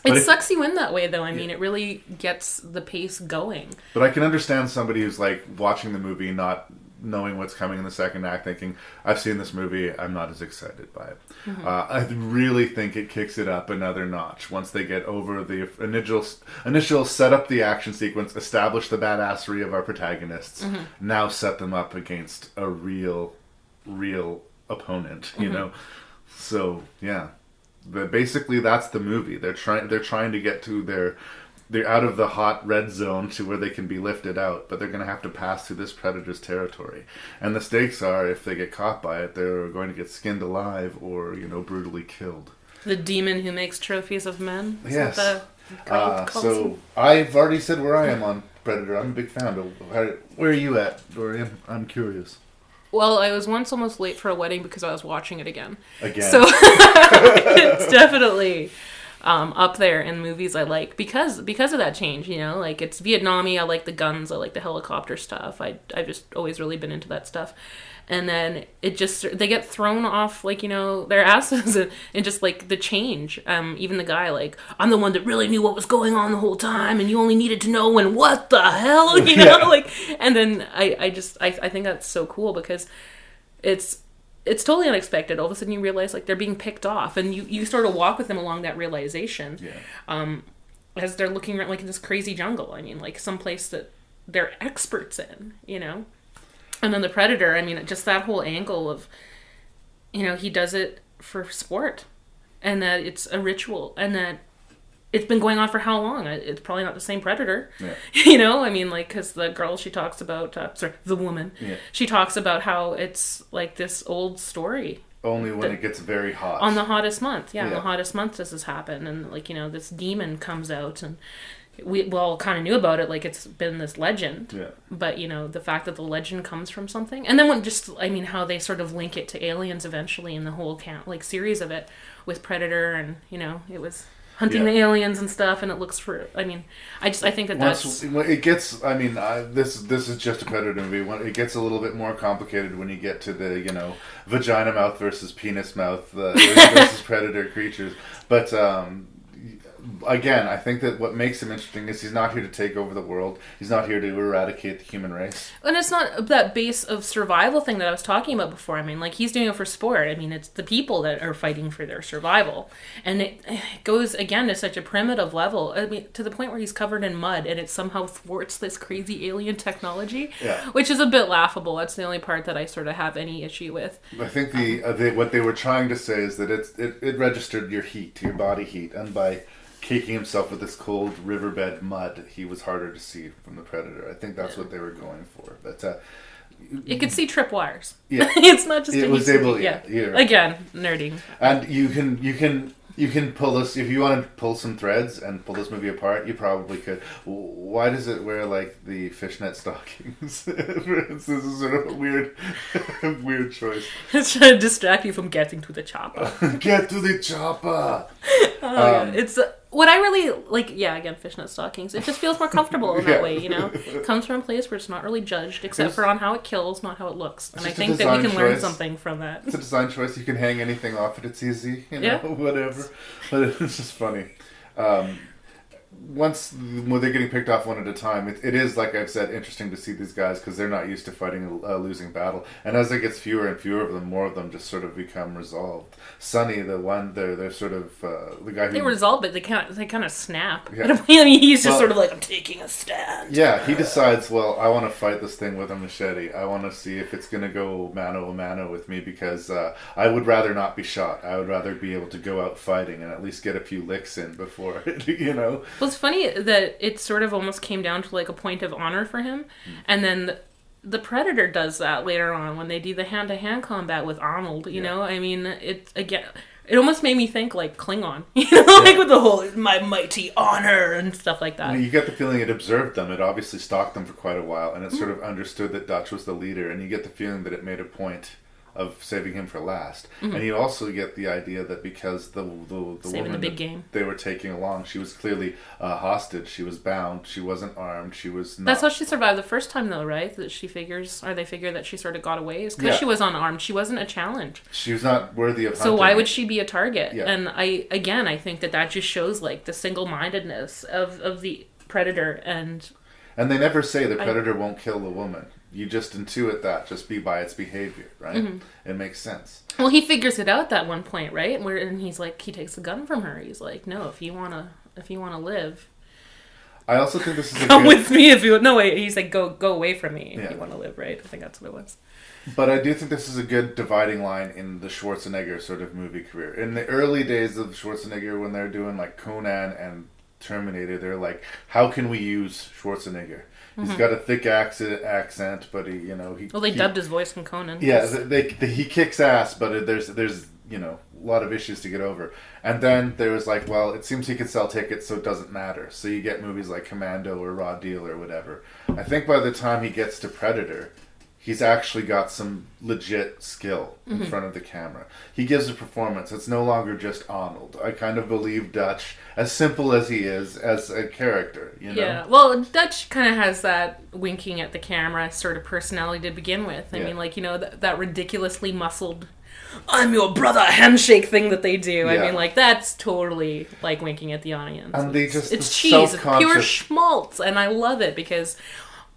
It sucks you in that way, though. I mean, it really gets the pace going. But I can understand somebody who's like watching the movie, not knowing what's coming in the second act, thinking, I've seen this movie, I'm not as excited by it. Mm-hmm. I really think it kicks it up another notch once they get over the initial set up the action sequence, establish the badassery of our protagonists, now set them up against a real opponent, So, yeah. Basically, that's the movie. They're trying to get to they're out of the hot red zone to where they can be lifted out, but they're going to have to pass through this predator's territory. And the stakes are, if they get caught by it, they're going to get skinned alive or, brutally killed. The demon who makes trophies of men? Yes. So I've already said where I am on Predator. I'm a big fan. But where are you at, Dorian? I'm curious. Well, I was once almost late for a wedding because I was watching it again. So it's definitely... up there in movies I like because of that change, like it's Vietnam-y. I like the guns, I like the helicopter stuff. I've just always really been into that stuff, and then they get thrown off like their asses and just like the change. Even the guy like, I'm the one that really knew what was going on the whole time, and you only needed to know when. What the hell, like, and then I think that's so cool because it's totally unexpected. All of a sudden you realize like they're being picked off, and you sort of walk with them along that realization. Yeah. As they're looking around like in this crazy jungle. I mean, like someplace that they're experts in, And then the Predator, I mean, just that whole angle of, he does it for sport, and that it's a ritual, and that it's been going on for how long? It's probably not the same Predator. Yeah. I mean, like, because the girl she talks about, the woman, she talks about how it's like this old story. Only when it gets very hot. On the hottest month. Yeah, on the hottest month does this happen. And, like, this demon comes out, and we all kind of knew about it, like it's been this legend. Yeah. But, the fact that the legend comes from something. And then how they sort of link it to aliens eventually in the whole series of it with Predator, and, it was... hunting the aliens and stuff, and it looks I think that's... It gets, this is just a Predator movie. It gets a little bit more complicated when you get to the, vagina mouth versus penis mouth versus Predator creatures. But, again, I think that what makes him interesting is he's not here to take over the world. He's not here to eradicate the human race. And it's not that base of survival thing that I was talking about before. I mean, like, he's doing it for sport. I mean, it's the people that are fighting for their survival. And it goes, again, to such a primitive level. I mean, to the point where he's covered in mud, and it somehow thwarts this crazy alien technology, which is a bit laughable. That's the only part that I sort of have any issue with. I think what they were trying to say is that it registered your heat, your body heat, and by caking himself with this cold riverbed mud, he was harder to see from the Predator. I think that's what they were going for. But it could see tripwires. Yeah, it's not just. It was able. Yeah. Right. Again, nerdy. And you can You can pull this if you want to pull some threads and pull this movie apart. You probably could. Why does it wear like the fishnet stockings? This is sort of a weird choice. It's trying to distract you from getting to the chopper. Get to the chopper. It's what I really like. Yeah, again, fishnet stockings. It just feels more comfortable in that way. You know, it comes from a place where it's not really judged, except for on how it kills, not how it looks. And I think that we can learn something from that. It's a design choice. You can hang anything off it. It's easy. You know, whatever. But it's just funny. Once when they're getting picked off one at a time, it is, like I've said, interesting to see these guys because they're not used to fighting a losing battle. And as there gets fewer and fewer of them, more of them just sort of become resolved. Sonny, the one, they're sort of the guy who they resolve, but they kind of snap. Yeah. I mean, he's just sort of like, I'm taking a stand. Yeah, he decides, well, I want to fight this thing with a machete. I want to see if it's going to go mano a mano with me because I would rather not be shot. I would rather be able to go out fighting and at least get a few licks in before, you know. Well, it's funny that it sort of almost came down to like a point of honor for him. And then the Predator does that later on when they do the hand-to-hand combat with Arnold, you know? I mean, it almost made me think like Klingon, you know, like with the whole my mighty honor and stuff like that. You get the feeling it observed them. It obviously stalked them for quite a while, and it sort of understood that Dutch was the leader, and you get the feeling that it made a point of saving him for last. And you also get the idea that because the woman the big game they were taking along, she was clearly hostage. She was bound. She wasn't armed. She was not. That's how she survived the first time, though, right? That she figures, or they figure that she sort of got away, is because she was unarmed. She wasn't a challenge. She was not worthy of hunting. So why would she be a target? Yeah. And I think that just shows like the single-mindedness of the Predator. And they never say the Predator won't kill the woman. You just intuit that just by its behavior, right? It makes sense. Well, he figures it out at one point, right? And he's like, he takes the gun from her. He's like, no, if you wanna live, I also think this is come with me. If you no wait, he's like, go away from me if you want to live, right? I think that's what it was. But I do think this is a good dividing line in the Schwarzenegger sort of movie career. In the early days of Schwarzenegger, when they're doing like Conan and Terminator, they're like, how can we use Schwarzenegger? He's got a thick accent, but he dubbed his voice from Conan. Yeah, he kicks ass, but there's a lot of issues to get over. And then there was like, well, it seems he could sell tickets, so it doesn't matter. So you get movies like Commando or Raw Deal or whatever. I think by the time he gets to Predator, he's actually got some legit skill in front of the camera. He gives a performance. It's no longer just Arnold. I kind of believe Dutch, as simple as he is, as a character, you know? Yeah, well, Dutch kind of has that winking at the camera sort of personality to begin with. I mean, like, you know, that ridiculously muscled, I'm your brother handshake thing that they do. Yeah. I mean, like, that's totally like winking at the audience. And it's cheese. It's pure schmaltz. And I love it because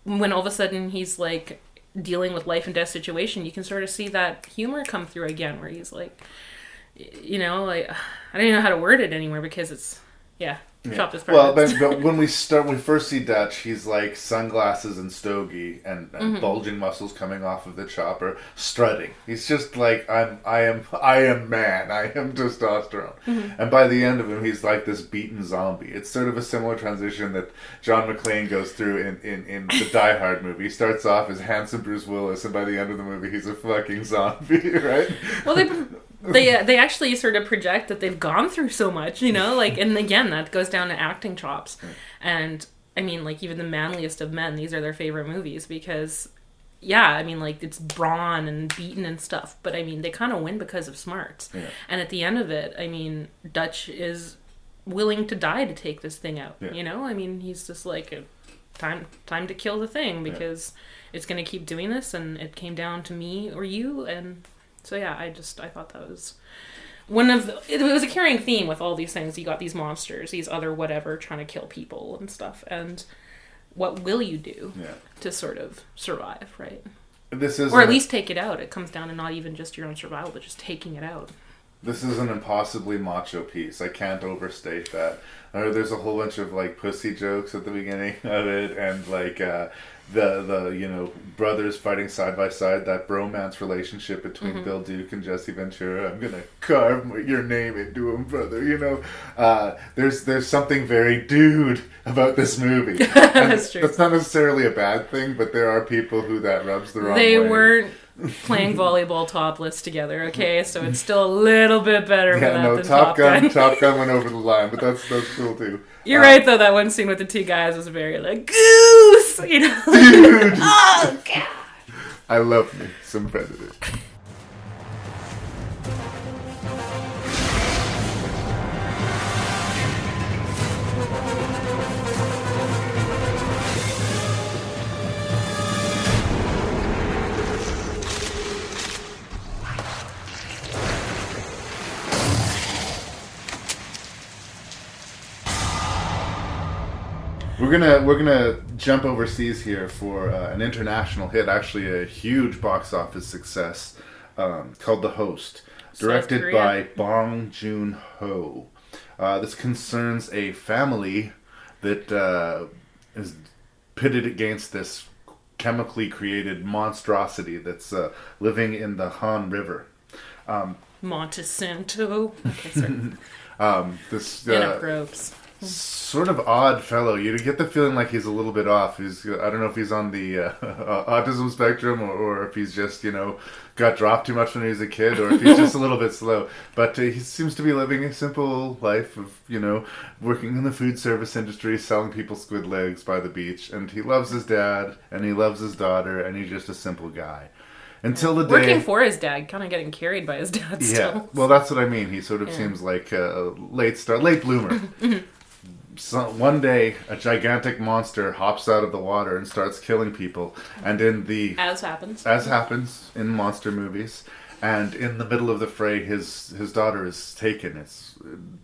when all of a sudden he's like dealing with life and death situation, you can sort of see that humor come through again, where he's like, you know, like, I don't even know how to word it anymore because it's chopped as well. But when we first see Dutch, he's like sunglasses and stogie and bulging muscles coming off of the chopper, strutting. He's just like, I am man. I am testosterone. And by the end of him, he's like this beaten zombie. It's sort of a similar transition that John McClane goes through in the Die Hard movie. He starts off as handsome Bruce Willis, and by the end of the movie, he's a fucking zombie, right? Well, they actually sort of project that they've gone through so much, you know, like, and again, that goes down to acting chops. And I mean, like, even the manliest of men, these are their favorite movies because, I mean, like, it's brawn and beaten and stuff, but I mean, they kind of win because of smarts. And at the end of it, I mean, Dutch is willing to die to take this thing out, you know? I mean, he's just like, time to kill the thing because it's going to keep doing this, and it came down to me or you, and so I thought that was it was a carrying theme with all these things. You got these monsters, these other whatever, trying to kill people and stuff, and what will you do to sort of survive, right? Or at least take it out. It comes down to not even just your own survival, but just taking it out. This is an impossibly macho piece. I can't overstate that. There's a whole bunch of like pussy jokes at the beginning of it, and like the brothers fighting side by side, that bromance relationship between Bill Duke and Jesse Ventura. I'm gonna carve your name into him, brother. You know, there's something very dude about this movie. That's true. That's not necessarily a bad thing, but there are people who that rubs the wrong way. playing volleyball topless together, okay? So it's still a little bit better for that than Top Gun. Top Gun went over the line, but that's cool too. You're right, though. That one scene with the two guys was very, like, goose! You know? Dude! Oh, God! I love me some Predator. We're gonna jump overseas here for an international hit, actually a huge box office success, called The Host, directed by Bong Joon-ho. This concerns a family that is pitted against this chemically created monstrosity that's living in the Han River. Montesanto. Okay, sorry. This Inappropriate. sort of odd fellow. You get the feeling like he's a little bit off. I don't know if he's on the autism spectrum or if he's just, got dropped too much when he was a kid, or if he's just a little bit slow. But he seems to be living a simple life of, working in the food service industry, selling people squid legs by the beach. And he loves his dad, and he loves his daughter, and he's just a simple guy. Until the day... Working for his dad, kind of getting carried by his dad still. Yeah, well, that's what I mean. He sort of seems like a late bloomer. So one day, a gigantic monster hops out of the water and starts killing people. And As happens in monster movies. And in the middle of the fray, his daughter is taken. It's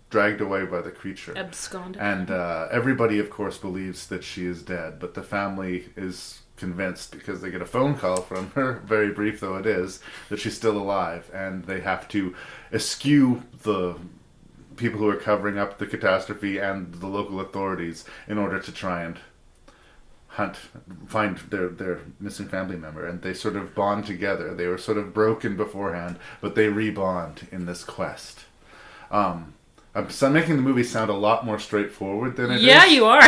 dragged away by the creature. Absconded. And everybody, of course, believes that she is dead. But the family is convinced, because they get a phone call from her, very brief though it is, that she's still alive. And they have to eschew the people who are covering up the catastrophe and the local authorities in order to try and find their missing family member. And they sort of bond together. They were sort of broken beforehand, but they rebond in this quest. I'm making the movie sound a lot more straightforward than it is. Yeah, you are.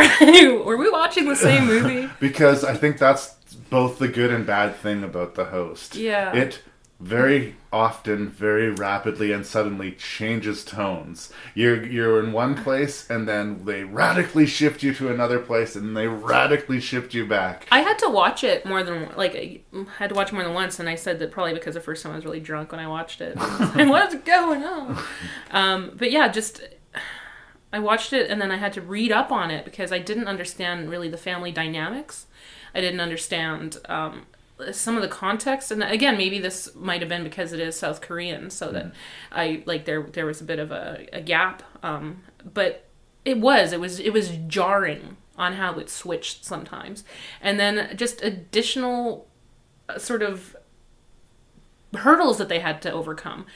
Were we watching the same movie? Because I think that's both the good and bad thing about The Host. Yeah. It very often, very rapidly, and suddenly changes tones. You're in one place, and then they radically shift you to another place, and they radically shift you back. I had to watch it more than once, and I said that probably because the first time I was really drunk when I watched it. And what's going on? But yeah, I watched it, and then I had to read up on it because I didn't understand really the family dynamics. I didn't understand some of the context, and again, maybe this might have been because it is South Korean, so that there was a bit of a gap, but it was jarring on how it switched sometimes, and then just additional sort of hurdles that they had to overcome.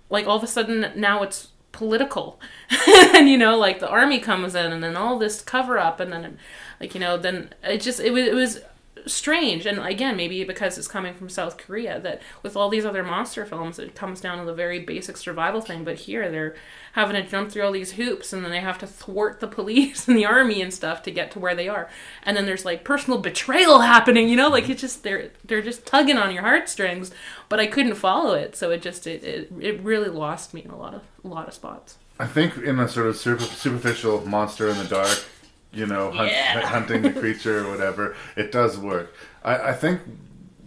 Like all of a sudden now it's political, and the army comes in, and then all this cover up, and then then it was strange. And again, maybe because it's coming from South Korea, that with all these other monster films it comes down to the very basic survival thing, but here they're having to jump through all these hoops, and then they have to thwart the police and the army and stuff to get to where they are, and then there's personal betrayal happening, it's just they're just tugging on your heartstrings, but I couldn't follow it, so it really lost me in a lot of spots. I think in a sort of superficial monster in the dark, hunting the creature or whatever, it does work. I think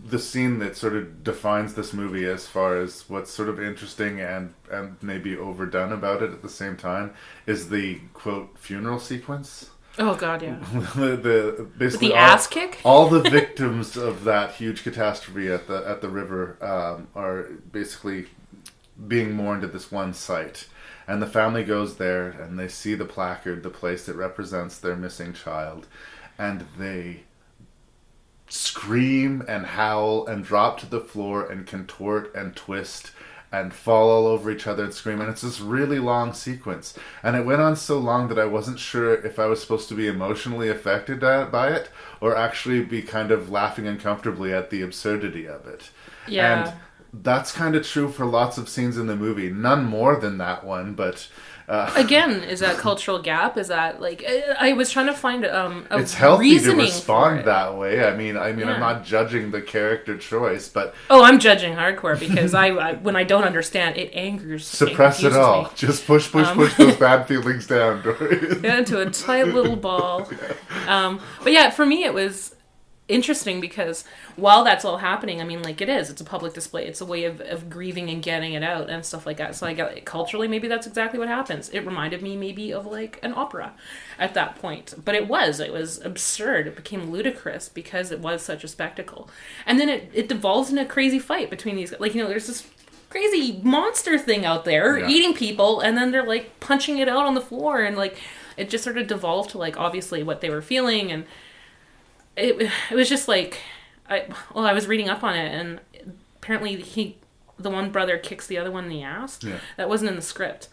the scene that sort of defines this movie as far as what's sort of interesting and maybe overdone about it at the same time is the, quote, funeral sequence. Oh, God, yeah. Basically the ass kick? All the victims of that huge catastrophe at the river are basically being mourned at this one site. And the family goes there, and they see the placard, the place that represents their missing child, and they scream and howl and drop to the floor and contort and twist and fall all over each other and scream. And it's this really long sequence. And it went on so long that I wasn't sure if I was supposed to be emotionally affected by it or actually be kind of laughing uncomfortably at the absurdity of it. Yeah. And That's kind of true for lots of scenes in the movie. None more than that one, but... Again, is that cultural gap? Is that like I was trying to find a it's healthy reasoning to respond for it. that way. I mean, Yeah. I'm not judging the character choice, but Oh, I'm judging hardcore because I when I don't understand, it angers. suppress it all. Me. Just push those bad feelings down, Dory. Yeah, into a tight little ball. But yeah, for me it was interesting because while that's all happening, I mean, like it's a public display. It's a way of grieving and getting it out and stuff like that. So I got culturally, maybe that's exactly what happens. It reminded me maybe of like an opera at that point, but it was absurd. It became ludicrous because it was such a spectacle. And then it devolves in a crazy fight between these, like, there's this crazy monster thing out there eating people, and then they're like punching it out on the floor, and like it just sort of devolved to like obviously what they were feeling. And it was just like, I was reading up on it, and apparently the one brother kicks the other one in the ass. Yeah. That wasn't in the script.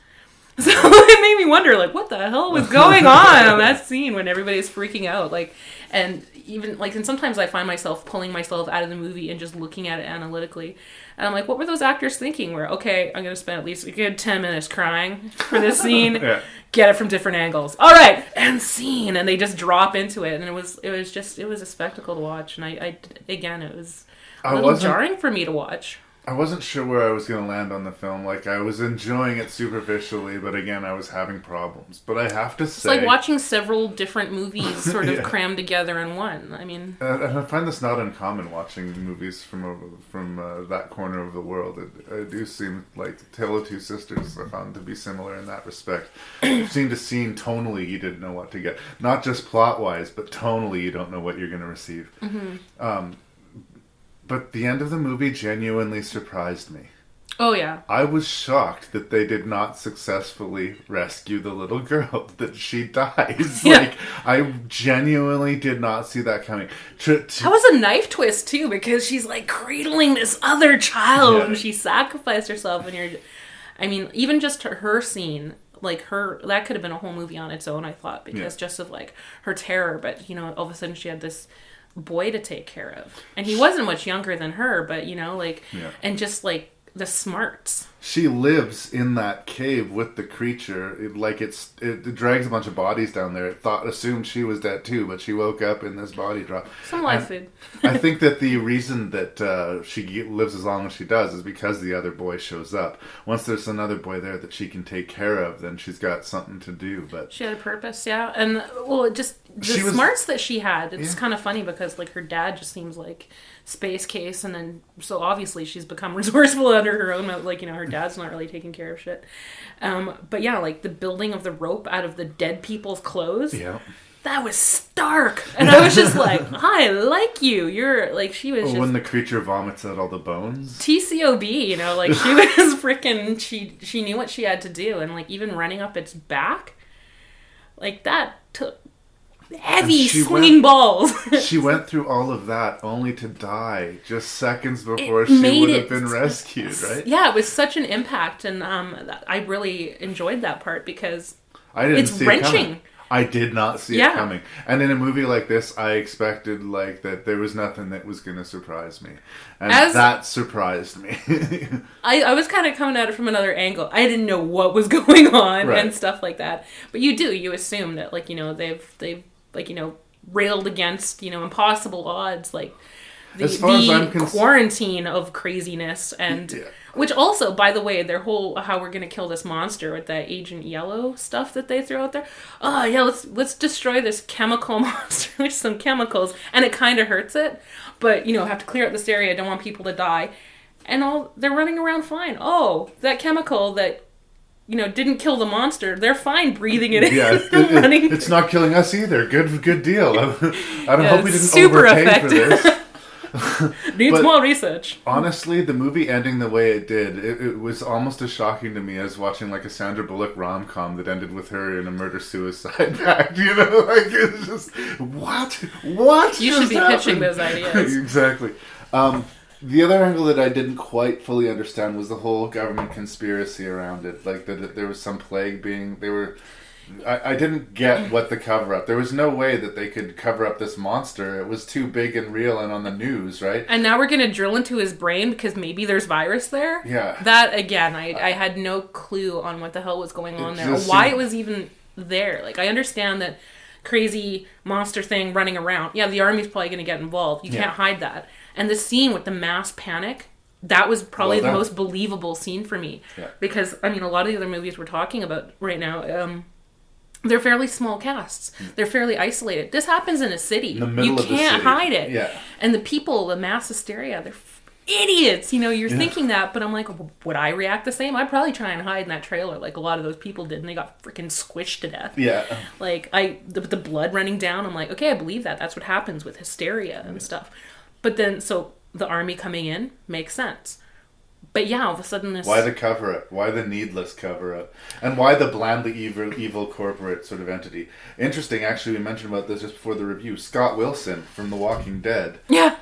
So it made me wonder, like, what the hell was going on that scene when everybody's freaking out? Like, and even, like, and sometimes I find myself pulling myself out of the movie and just looking at it analytically. And I'm like, what were those actors thinking? Where, okay, I'm going to spend at least a good 10 minutes crying for this scene. Yeah. Get it from different angles. All right, and scene. And they just drop into it. And it was a spectacle to watch. And it was a little jarring for me to watch. I wasn't sure where I was going to land on the film. Like, I was enjoying it superficially, but again, I was having problems. But I have to say... It's like watching several different movies sort of crammed together in one. I mean... and I find this not uncommon, watching movies from that corner of the world. It do seem like Tale of Two Sisters I found to be similar in that respect. Scene to scene, tonally, you didn't know what to get. Not just plot-wise, but tonally, you don't know what you're going to receive. Mm-hmm. But the end of the movie genuinely surprised me. Oh, yeah. I was shocked that they did not successfully rescue the little girl, that she dies. Yeah. Like, I genuinely did not see that coming. That was a knife twist, too, because she's, like, cradling this other child, and she sacrificed herself, and I mean, even just her scene... Like that could have been a whole movie on its own, I thought, because just of like her terror. But all of a sudden she had this boy to take care of, and he wasn't much younger than her, but and just like the smarts. She lives in that cave with the creature. It drags a bunch of bodies down there. It assumed she was dead too, but she woke up in this body drop. Some live food. I think that the reason that she lives as long as she does is because the other boy shows up. Once there's another boy there that she can take care of, then she's got something to do. But she had a purpose, yeah. And smarts that she had. It's kind of funny because like her dad just seems like space case, and then so obviously she's become resourceful under her own, like her dad's not really taking care of shit. But yeah, like the building of the rope out of the dead people's clothes. Yeah. That was stark. And I was just like, I like you. You're like, she was just... When the creature vomits out all the bones? TCOB, like she was freaking, she knew what she had to do. And like even running up its back, like that took heavy swinging balls. She went through all of that only to die just seconds before she would have been rescued, right? Yeah, it was such an impact, and I really enjoyed that part because it's wrenching. It coming. I did not see it coming. And in a movie like this, I expected like that there was nothing that was going to surprise me. And that surprised me. I was kind of coming at it from another angle. I didn't know what was going on and stuff like that. But you assume that like, they've like, railed against, impossible odds, like the quarantine of craziness and... Yeah. Which also, by the way, their whole how we're gonna kill this monster with that Agent Yellow stuff that they throw out there. Oh yeah, let's destroy this chemical monster with some chemicals, and it kind of hurts it, but have to clear out this area. Don't want people to die, and they're running around fine. Oh, that chemical that didn't kill the monster. They're fine breathing it in. Yeah, running. It's not killing us either. Good deal. I don't hope we didn't overpay effective. For this. Needs more research. Honestly, the movie ending the way it did, it was almost as shocking to me as watching like a Sandra Bullock rom-com that ended with her in a murder-suicide pact. Like it's just what? You should be pitching those ideas. Exactly. The other angle that I didn't quite fully understand was the whole government conspiracy around it. Like that there was some plague I didn't get what the cover-up. There was no way that they could cover up this monster. It was too big and real and on the news, right? And now we're going to drill into his brain because maybe there's virus there. Yeah. That, again, I had no clue on what the hell was going on there. Or why it was even there. Like, I understand that crazy monster thing running around. Yeah, the army's probably going to get involved. You can't hide that. And the scene with the mass panic, that was probably the most believable scene for me. Yeah. Because, I mean, a lot of the other movies we're talking about right now, they're fairly small casts. They're fairly isolated. This happens in a city. In the middle of the city. You can't hide it. Yeah. And the people, the mass hysteria, they're idiots. You know, you're thinking that, but I'm like, would I react the same? I'd probably try and hide in that trailer like a lot of those people did, and they got freaking squished to death. Yeah. Like, the blood running down, I'm like, okay, I believe that. That's what happens with hysteria and stuff. But then, so the army coming in makes sense. But yeah, all of a sudden this... Why the cover-up? Why the needless cover-up? And why the blandly evil corporate sort of entity? Interesting, actually, we mentioned about this just before the review. Scott Wilson from The Walking Dead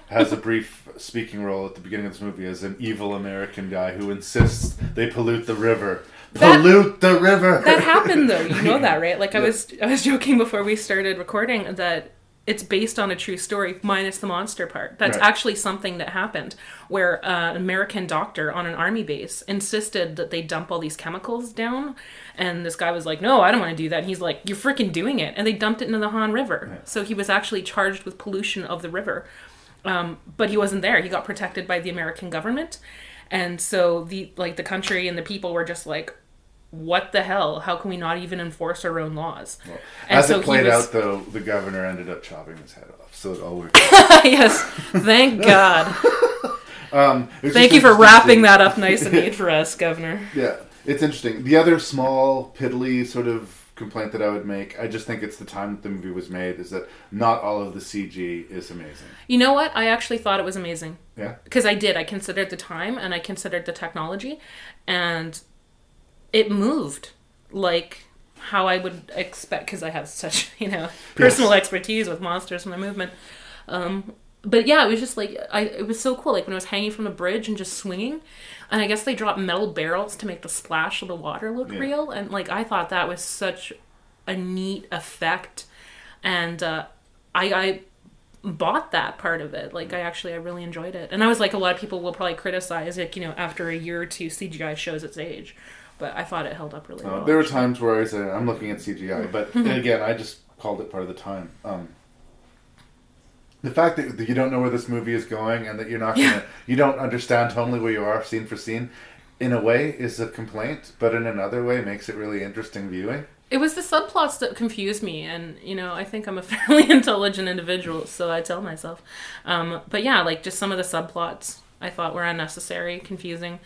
has a brief speaking role at the beginning of this movie as an evil American guy who insists they pollute the river. Pollute the river! That happened, though. You know that, right? Like, I was joking before we started recording that it's based on a true story, minus the monster part. That's actually something that happened, where an American doctor on an army base insisted that they dump all these chemicals down, and this guy was like, no, I don't want to do that. And he's like, you're freaking doing it. And they dumped it into the Han River. Yeah. So he was actually charged with pollution of the river. But he wasn't there. He got protected by the American government. And so the country and the people were just like, what the hell? How can we not even enforce our own laws? Well, as it played out, though, the governor ended up chopping his head off, so it all worked out. Yes, thank God. Thank you for wrapping that up nice and neat for us, Governor. Yeah, it's interesting. The other small, piddly sort of complaint that I would make, I just think it's the time that the movie was made, is that not all of the CG is amazing. You know what? I actually thought it was amazing. Yeah? Because I did. I considered the time, and I considered the technology, and... it moved like how I would expect, because I have such, personal expertise with monsters and their movement. But yeah, it was just like, it was so cool. Like when I was hanging from the bridge and just swinging, and I guess they dropped metal barrels to make the splash of the water look real. And like, I thought that was such a neat effect. And I bought that part of it. Like I really enjoyed it. And I was like, a lot of people will probably criticize it, after a year or two, CGI shows its age. But I thought it held up really well. There were times where I said, I'm looking at CGI, but again, I just called it part of the time. The fact that you don't know where this movie is going and that you don't understand tonally where you are scene for scene, in a way is a complaint, but in another way makes it really interesting viewing. It was the subplots that confused me, and, I think I'm a fairly intelligent individual, so I tell myself. But yeah, like, just some of the subplots I thought were unnecessary, confusing.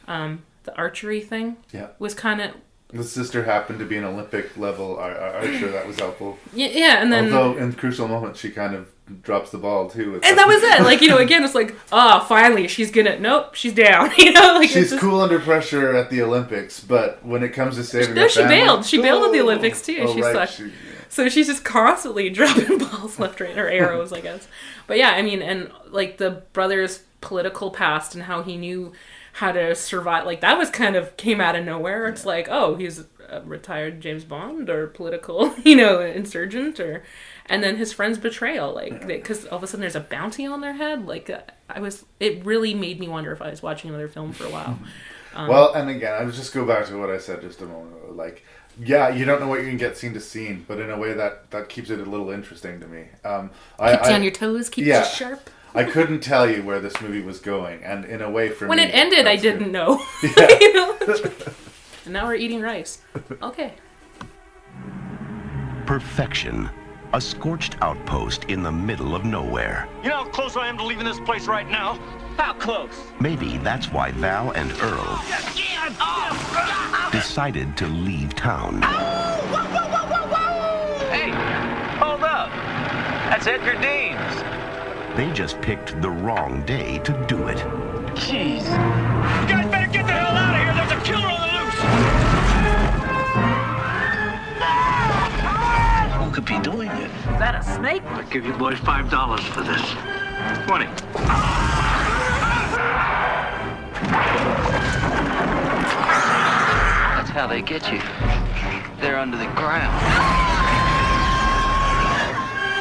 The archery thing was kind of... The sister happened to be an Olympic level archer. That was helpful. Yeah, and then... Although in crucial moments she kind of drops the ball too. And that was it. Like, again, it's like, finally she's gonna... Nope, she's down. Like she's cool under pressure at the Olympics, but when it comes to saving her family... bailed. She bailed at the Olympics too. She sucked. So she's just constantly dropping balls left, right, or arrows, I guess. But yeah, I mean, and like the brother's political past and how he knew how to survive, like that was kind of came out of nowhere. It's like, he's a retired James Bond or political, insurgent, and then his friend's betrayal, like because all of a sudden there's a bounty on their head. Like it really made me wonder if I was watching another film for a while. Well, and again, I would just go back to what I said just a moment ago. Like, yeah, you don't know what you can get scene to scene, but in a way that keeps it a little interesting to me. Keeps you on your toes, keeps you sharp. I couldn't tell you where this movie was going, and in a way for when me... When it ended, I didn't know. Yeah. And now we're eating rice. Okay. Perfection. A scorched outpost in the middle of nowhere. You know how close I am to leaving this place right now? How close? Maybe that's why Val and Earl decided to leave town. Hey, hold up. That's Edgar Deans. They just picked the wrong day to do it. Jeez. You guys better get the hell out of here. There's a killer on the loose. Who could be doing it? Is that a snake? I'll give you boys $5 for this. 20. That's how they get you. They're under the ground.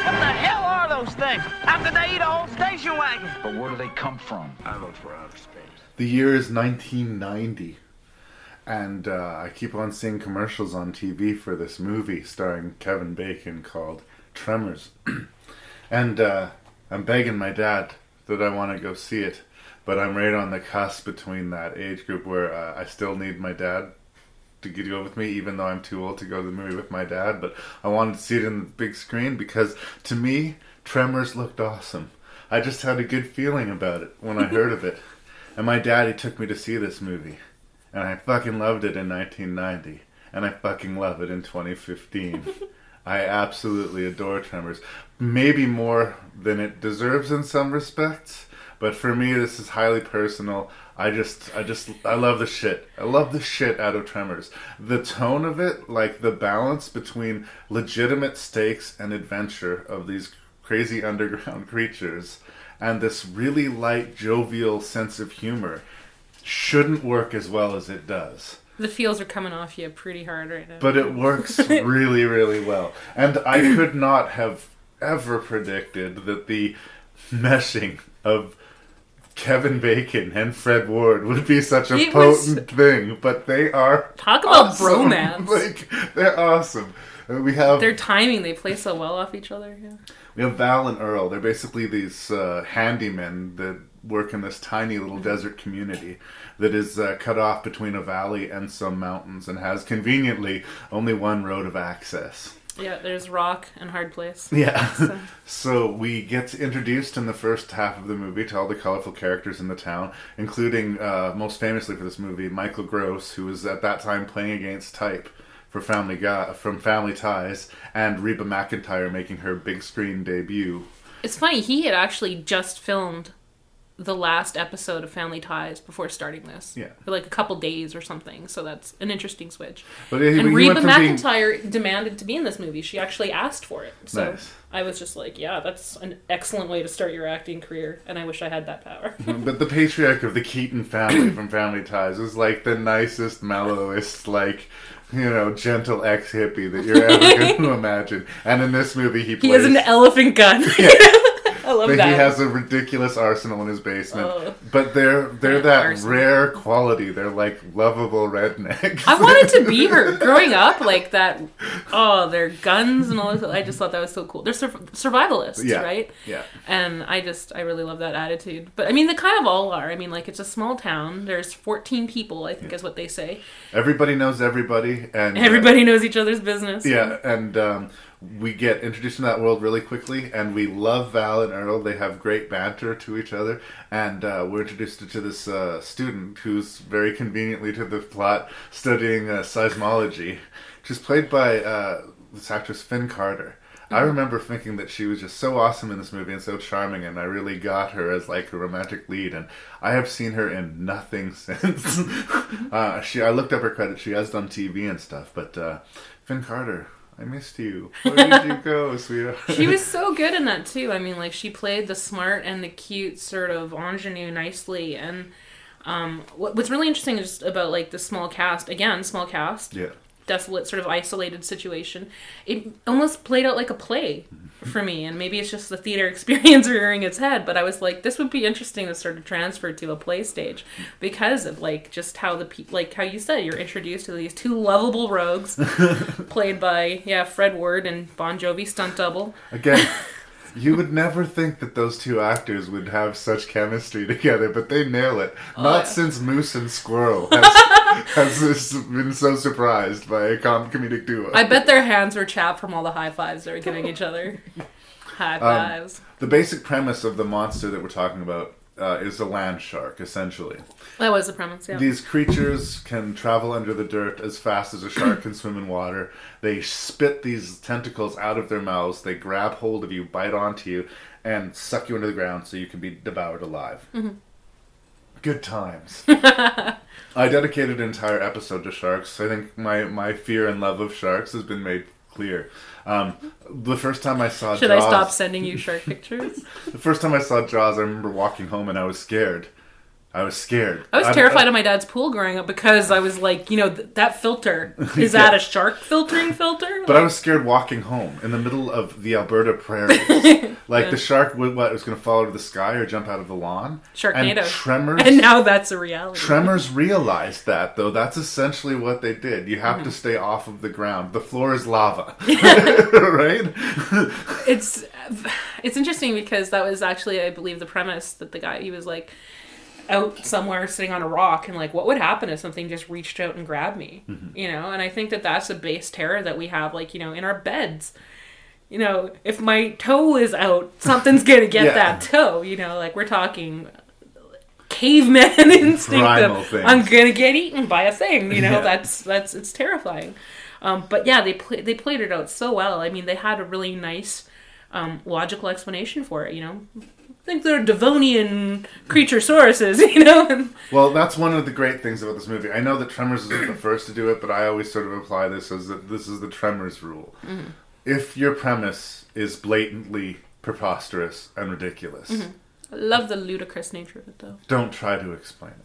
What the hell are those things? How could they eat a whole station wagon? But where do they come from? I vote for outer space. The year is 1990. And I keep on seeing commercials on TV for this movie starring Kevin Bacon called Tremors. And I'm begging my dad that I want to go see it. But I'm right on the cusp between that age group where I still need my dad to go with me, even though I'm too old to go to the movie with my dad. But I wanted to see it in the big screen because, to me, Tremors looked awesome. I just had a good feeling about it when I heard of it. And my daddy took me to see this movie. And I fucking loved it in 1990. And I fucking love it in 2015. I absolutely adore Tremors. Maybe more than it deserves in some respects. But for me, this is highly personal. I love the shit. I love the shit out of Tremors. The tone of it, like the balance between legitimate stakes and adventure of these crazy underground creatures and this really light, jovial sense of humor shouldn't work as well as it does. The feels are coming off you pretty hard right now. But it works really, really well. And I could not have ever predicted that the meshing of Kevin Bacon and Fred Ward would be such a potent thing. But they are Talk about awesome. bromance. Like, they're awesome. We have their timing, they play so well off each other. Yeah. We have Val and Earl. They're basically these handymen that work in this tiny little desert community that is cut off between a valley and some mountains and has conveniently only one road of access. Yeah, there's rock and hard place. Yeah. So we get introduced in the first half of the movie to all the colorful characters in the town, including, most famously for this movie, Michael Gross, who was at that time playing against type for from Family Ties, and Reba McEntire making her big screen debut. It's funny, he had actually just filmed the last episode of Family Ties before starting this. Yeah. For like a couple days or something, so that's an interesting switch. But and Reba McEntire demanded to be in this movie. She actually asked for it. So nice. I was just like, yeah, that's an excellent way to start your acting career, and I wish I had that power. But the patriarch of the Keaton family from Family Ties was like the nicest, mellowest, like, you know, gentle ex-hippie that you're ever going to imagine. And in this movie, he has an elephant gun. Yeah. I love but that. He has a ridiculous arsenal in his basement. But they're that arsenal. Rare quality. They're like lovable rednecks. I wanted to be her growing up, like that. Oh, their guns and all this. I just thought that was so cool. They're survivalists, right? Yeah. And I really love that attitude. But I mean, they kind of all are. I mean, like, it's a small town. There's 14 people, I think is what they say. Everybody knows everybody, and everybody knows each other's business. Yeah, and we get introduced to that world really quickly, and we love Val and Earl. They have great banter to each other, and we're introduced to this student who's very conveniently to the plot studying seismology. She's played by this actress Finn Carter. I remember thinking that she was just so awesome in this movie and so charming, and I really got her as like a romantic lead, and I have seen her in nothing since. I looked up her credits. She has done TV and stuff, but Finn Carter, I missed you. Where did you go, sweetheart? She was so good in that too. I mean, like, she played the smart and the cute sort of ingenue nicely, and what's really interesting is about like the small cast. Yeah. Desolate, sort of isolated situation. It almost played out like a play for me, and maybe it's just the theater experience rearing its head, but I was like, this would be interesting to sort of transfer to a play stage because of like just how like how you said, you're introduced to these two lovable rogues played by Fred Ward and Bon Jovi stunt double. Again, you would never think that those two actors would have such chemistry together, but they nail it. Not since Moose and Squirrel has been so surprised by a comedic duo. I bet their hands were chapped from all the high fives they were giving each other. High fives. The basic premise of the monster that we're talking about is a land shark, essentially. That was the premise, yeah. These creatures can travel under the dirt as fast as a shark can swim in water. They spit these tentacles out of their mouths. They grab hold of you, bite onto you, and suck you into the ground so you can be devoured alive. Mm-hmm. Good times. I dedicated an entire episode to sharks. I think my fear and love of sharks has been made clear. The first time I saw Should Jaws... I stop sending you shark pictures? The first time I saw Jaws, I remember walking home and I was scared. I was scared. I was terrified of my dad's pool growing up because I was like, that filter, is that a shark filtering filter? But I was scared walking home in the middle of the Alberta prairies. The shark was going to fall out of the sky or jump out of the lawn. Sharknado. And Tremors. And now that's a reality. Tremors realized that, though. That's essentially what they did. You have to stay off of the ground. The floor is lava. Right? It's interesting because that was actually, I believe, the premise that the guy, he was like, out somewhere sitting on a rock and like, what would happen if something just reached out and grabbed me? And I think that that's a base terror that we have, like, in our beds. If my toe is out, something's gonna get that toe. Like, we're talking caveman instinct of, I'm gonna get eaten by a thing. That's it's terrifying. But yeah, they played it out so well. I mean, they had a really nice logical explanation for it. I think they're Devonian creature sauruses, Well, that's one of the great things about this movie. I know that Tremors isn't the first to do it, but I always sort of apply this as that this is the Tremors rule. If your premise is blatantly preposterous and ridiculous, I love the ludicrous nature of it, though. Don't try to explain it.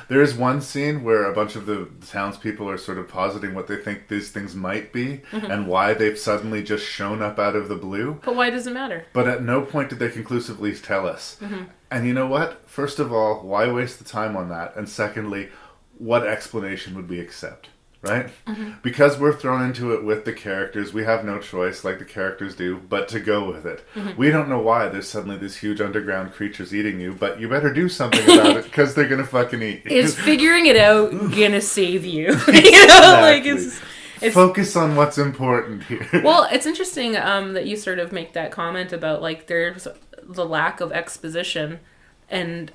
There is one scene where a bunch of the townspeople are sort of positing what they think these things might be and why they've suddenly just shown up out of the blue. But why does it matter? But at no point did they conclusively tell us. And you know what? First of all, why waste the time on that? And secondly, what explanation would we accept? Right? Because we're thrown into it with the characters, we have no choice, like the characters do, but to go with it. We don't know why there's suddenly these huge underground creatures eating you, but you better do something about it, because they're going to fucking eat you. Is figuring it out gonna save you? Exactly. It's focus on what's important here. Well, it's interesting that you sort of make that comment about, like, there's the lack of exposition, and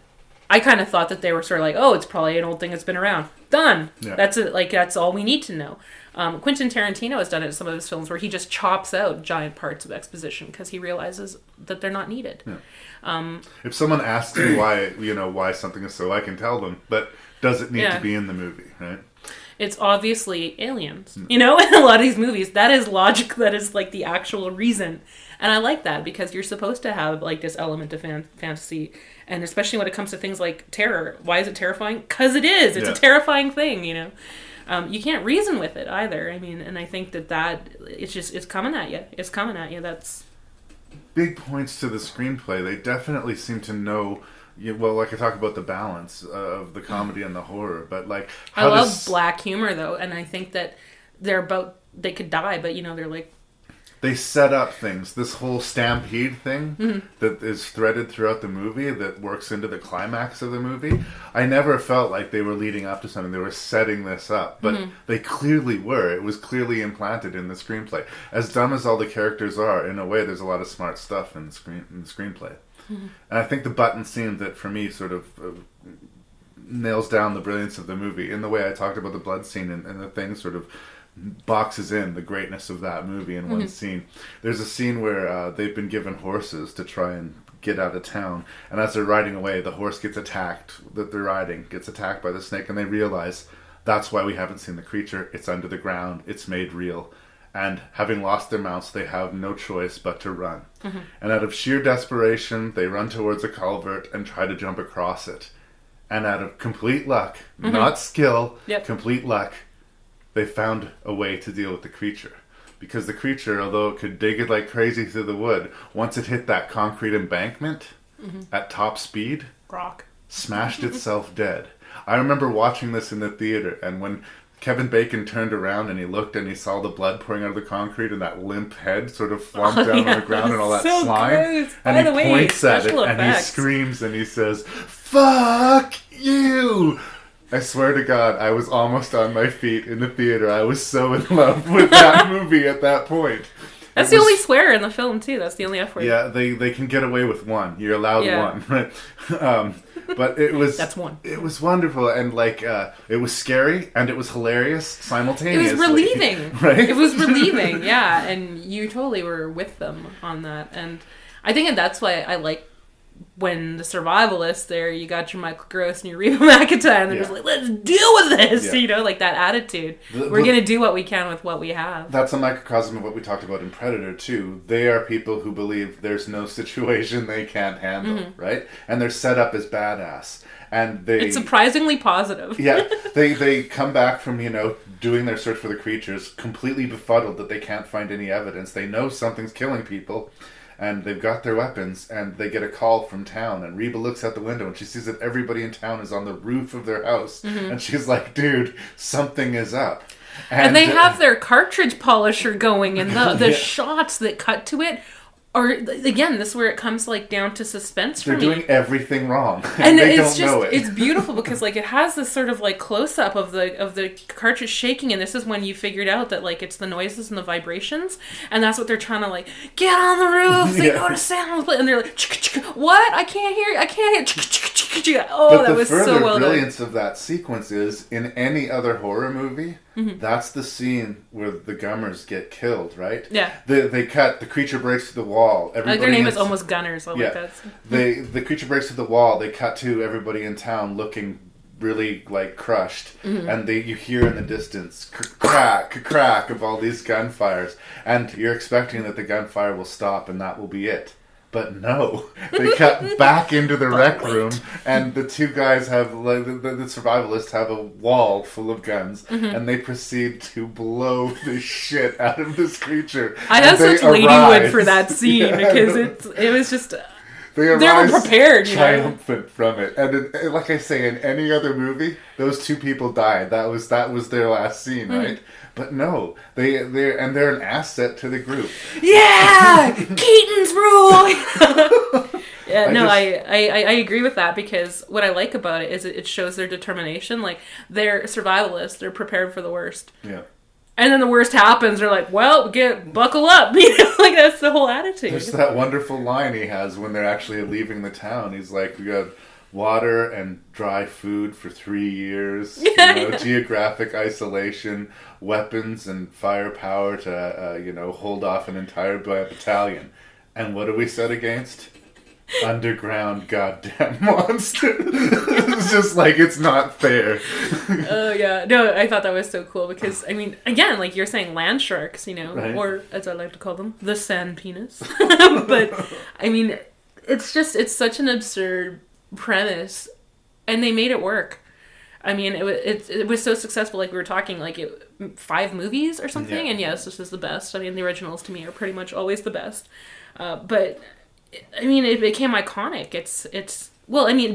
I kind of thought that they were sort of like, oh, it's probably an old thing that's been around. Done. Yeah. That's it. Like, that's all we need to know. Quentin Tarantino has done it in some of his films where he just chops out giant parts of exposition because he realizes that they're not needed. Yeah. If someone asks you why something is so, I can tell them, but does it need to be in the movie, right? It's obviously aliens. In a lot of these movies, that is logic. That is like the actual reason. And I like that because you're supposed to have like this element of fantasy. And especially when it comes to things like terror. Why is it terrifying? Because it is. It's a terrifying thing, You can't reason with it either. I mean, and I think that it's coming at you. It's coming at you. That's big points to the screenplay. They definitely seem to know. Like I talk about the balance of the comedy and the horror, but like I love black humor though, and I think that they could die, but they're like. They set up things. This whole stampede thing that is threaded throughout the movie that works into the climax of the movie. I never felt like they were leading up to something. They were setting this up. But they clearly were. It was clearly implanted in the screenplay. As dumb as all the characters are, in a way, there's a lot of smart stuff in the screenplay. And I think the button scene that, for me, sort of nails down the brilliance of the movie, in the way I talked about the blood scene and the thing sort of boxes in the greatness of that movie in one scene. There's a scene where they've been given horses to try and get out of town, and as they're riding away, the horse gets attacked that they're riding gets attacked by the snake, and they realize that's why we haven't seen the creature. It's under the ground. It's made real. And having lost their mounts, they have no choice but to run. And out of sheer desperation, they run towards a culvert and try to jump across it. And out of complete luck, not skill, complete luck, they found a way to deal with the creature. Because the creature, although it could dig it like crazy through the wood, once it hit that concrete embankment at top speed, smashed itself dead. I remember watching this in the theater, and when Kevin Bacon turned around and he looked and he saw the blood pouring out of the concrete and that limp head sort of flopped down on the ground and all that slime. Gross. And he points at it and he screams and he says, "Fuck you!" I swear to God, I was almost on my feet in the theater. I was so in love with that movie at that point. That's the only swear in the film, too. That's the only F word. Yeah, they can get away with one. You're allowed one, right? But it was... That's one. It was wonderful, and it was scary, and it was hilarious simultaneously. It was relieving. Right? It was relieving, yeah, and you totally were with them on that. And I think that's why I like when the survivalists there, you got your Michael Gross and your Reba McEntire, and they're just like, let's deal with this, like that attitude. We're going to do what we can with what we have. That's a microcosm of what we talked about in Predator, too. They are people who believe there's no situation they can't handle, right? And they're set up as badass. And it's surprisingly positive. Yeah, they come back from, doing their search for the creatures completely befuddled that they can't find any evidence. They know something's killing people, and they've got their weapons, and they get a call from town, and Reba looks out the window, and she sees that everybody in town is on the roof of their house, and she's like, dude, something is up. And they have their cartridge polisher going, and the shots that cut to it are, again, this is where it comes down to suspense for me. They're doing everything wrong, and they it's don't know it. It's beautiful because it has this sort of close up of the cartridge shaking, and this is when you figured out that it's the noises and the vibrations, and that's what they're trying to get on the roof. They go to sound, and they're like, what? I can't hear. I can't hear. Oh, that was so well done. But the further brilliance of that sequence is in any other horror movie. That's the scene where the Gummers get killed, right? Yeah. They cut, the creature breaks through the wall. Their name is almost Gunners. Like that. The creature breaks through the wall. They cut to everybody in town looking really crushed, and you hear in the distance crack of all these gunfires, and you're expecting that the gunfire will stop and that will be it. But no, they cut back into the rec room, and the two guys have, the survivalists have a wall full of guns, and they proceed to blow the shit out of this creature. I have such ladywood for that scene, because it was just... They were prepared, triumphant from it. And like I say, in any other movie, those two people died. That was their last scene, right? But no, they're an asset to the group. Yeah, Keaton's rule. I agree with that, because what I like about it is it shows their determination. They're survivalists. They're prepared for the worst. Yeah. And then the worst happens. They're like, well, buckle up. That's the whole attitude. There's that wonderful line he has when they're actually leaving the town. He's like, we got water and dry food for 3 years, geographic isolation, weapons and firepower to, hold off an entire battalion. And what are we set against? Underground goddamn monster. It's just it's not fair. Oh yeah, no, I thought that was so cool because again, you're saying, land sharks, right? Or as I like to call them, the sand penis. But it's such an absurd premise, and they made it work. It was so successful. We were talking, 5 movies or something, and yes, this is the best. The originals to me are pretty much always the best. But it became iconic.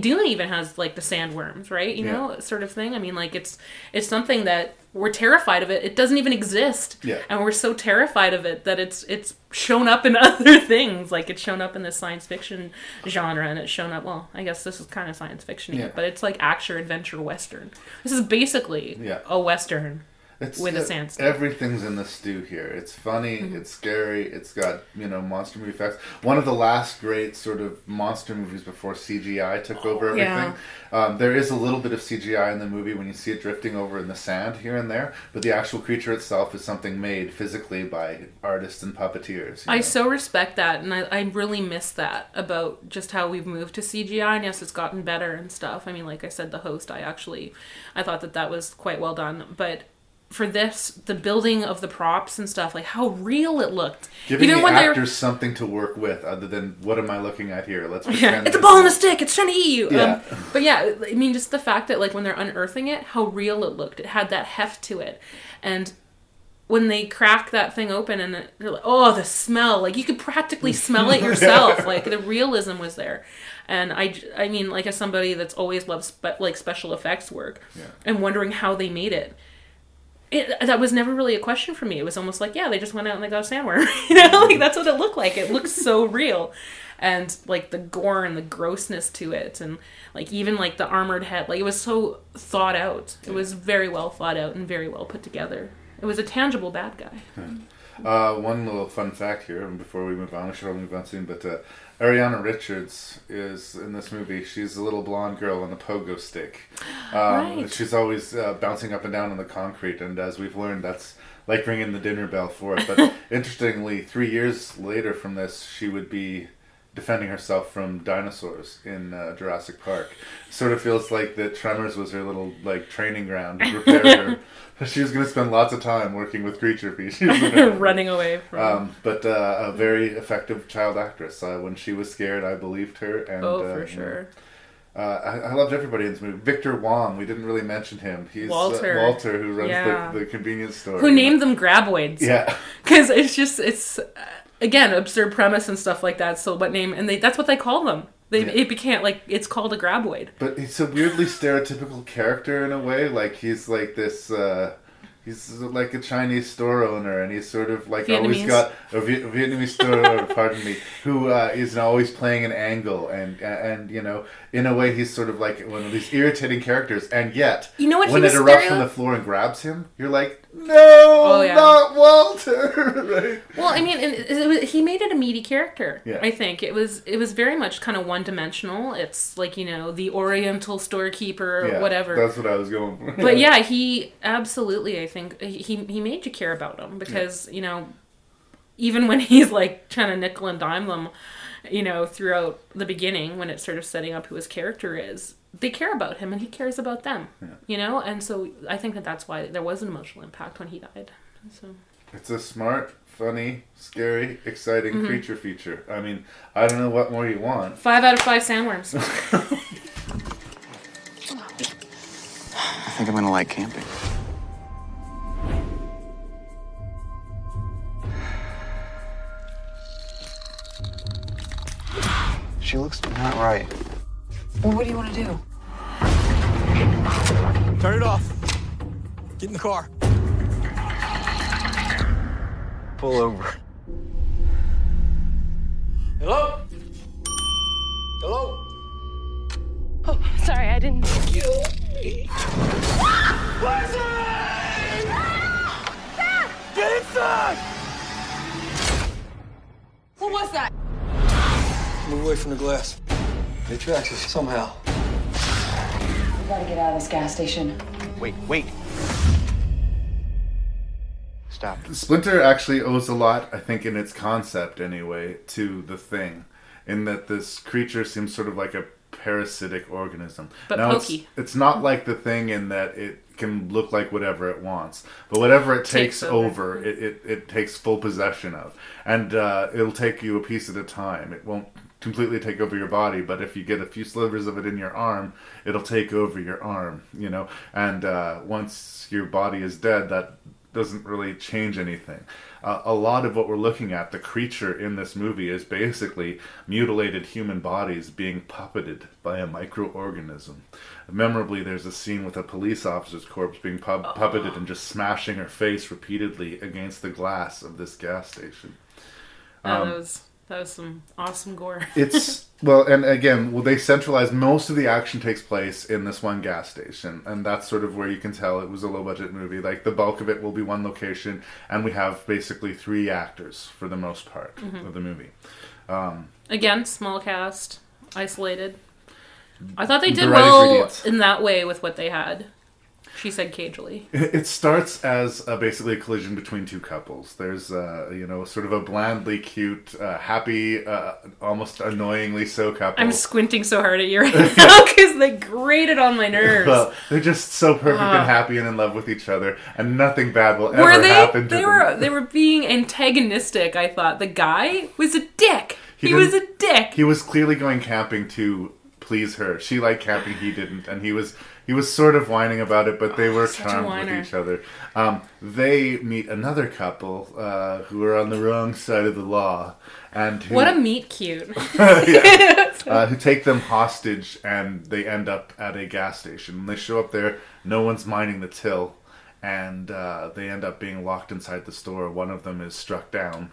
Dune even has the sandworms, right? Sort of thing. It's something that we're terrified of it. It doesn't even exist. Yeah. And we're so terrified of it that it's shown up in other things. It's shown up in the science fiction genre, and it's shown up, well, I guess this is kind of science fiction-y, but it's action, adventure, western. This is basically a western. With a sandstone. Everything's in the stew here. It's funny, it's scary, it's got, monster movie effects. One of the last great sort of monster movies before CGI took over everything. Yeah. There is a little bit of CGI in the movie when you see it drifting over in the sand here and there, but the actual creature itself is something made physically by artists and puppeteers. I so respect that, and I really miss that about just how we've moved to CGI, and yes, it's gotten better and stuff. Like I said, The Host, I thought that was quite well done, but for this, the building of the props and stuff, how real it looked. Giving the actors something to work with other than, what am I looking at here? Let's pretend it's a ball and a stick, it's trying to eat you. Yeah. But yeah, just the fact that when they're unearthing it, how real it looked. It had that heft to it. And when they crack that thing open and they're like, oh, the smell, you could practically smell it yourself. The realism was there. And as somebody that's always loved special effects work, and wondering how they made it, that was never really a question for me. It was almost they just went out and they got a sandworm. That's what it looked like. It looked so real. And, the gore and the grossness to it. And, even, the armored head. It was so thought out. It was very well thought out and very well put together. It was a tangible bad guy. One little fun fact here, before we move on. We should all move on soon, but Ariana Richards is in this movie. She's a little blonde girl on a pogo stick. Right. She's always bouncing up and down on the concrete, and as we've learned, that's like ringing the dinner bell for it. But interestingly, 3 years later from this, she would be defending herself from dinosaurs in Jurassic Park. Sort of feels like that Tremors was her little training ground to prepare her. She was going to spend lots of time working with creature species. Running away from but a very effective child actress. When she was scared, I believed her. And, for sure. I loved everybody in this movie. Victor Wong, we didn't really mention him. He's Walter, who runs the convenience store. Who named them graboids. Yeah. Because it's again, absurd premise and stuff like that. So what name, and that's what they call them. It became, like, it's called a graboid. But he's a weirdly stereotypical character in a way. Like, he's like this... he's like a Chinese store owner, and he's sort of like Vietnamese. always got a Vietnamese store owner, pardon me, who is always playing an angle, and you know, in a way, he's sort of like one of these irritating characters, and yet, you know what, when it erupts from the floor and grabs him, you're like, no, not Walter, right? Well, I mean, he made it a meaty character. Yeah. I think it was very much kind of one dimensional. It's like, you know, the Oriental storekeeper or whatever. That's what I was going for. But yeah, he absolutely, I think he made you care about him because you know, even when he's like trying to nickel and dime them, you know, throughout the beginning when it's sort of setting up who his character is, they care about him and he cares about them. Yeah. You know, and so I think that's why there was an emotional impact when he died. So it's a smart, funny, scary, exciting creature feature. I mean, I don't know what more you want. 5 out of 5 sandworms. I think I'm gonna like camping. She looks not right. Well, what do you want to do? Turn it off. Get in the car. Pull over. Hello? Hello? Oh, sorry, I didn't. Kill me. Get inside! What was that? Move away from the glass. They tracks us somehow. We gotta get out of this gas station. Wait. Stop. Splinter actually owes a lot, I think, in its concept anyway, to The Thing, in that this creature seems sort of like a parasitic organism. But now, pokey. It's not like The Thing in that it can look like whatever it wants, but whatever it takes over, it takes full possession of. And it'll take you a piece at a time. It won't completely take over your body, but if you get a few slivers of it in your arm, it'll take over your arm, you know. And once your body is dead, that doesn't really change anything. A lot of what we're looking at, the creature in this movie, is basically mutilated human bodies being puppeted by a microorganism. Memorably, there's a scene with a police officer's corpse being puppeted and just smashing her face repeatedly against the glass of this gas station. That was some awesome gore. It's and again, they centralize most of the action takes place in this one gas station, and that's sort of where you can tell it was a low budget movie. Like, the bulk of it will be one location, and we have basically 3 actors for the most part of the movie. Again, small cast, isolated. I thought they did well in that way with what they had. She said cagely. It starts as basically a collision between 2 couples. There's, sort of a blandly cute, happy, almost annoyingly so couple. I'm squinting so hard at you right now because they grated on my nerves. Well, they're just so perfect and happy and in love with each other, and nothing bad will ever happen to them. They were being antagonistic, I thought. The guy was a dick. He was a dick. He was clearly going camping to please her. She liked camping, he didn't, and he was sort of whining about it, but they were charmed with each other. They meet another couple who are on the wrong side of the law, and what a meet cute. Who take them hostage, and they end up at a gas station. When they show up there, no one's minding the till, and they end up being locked inside the store. One of them is struck down,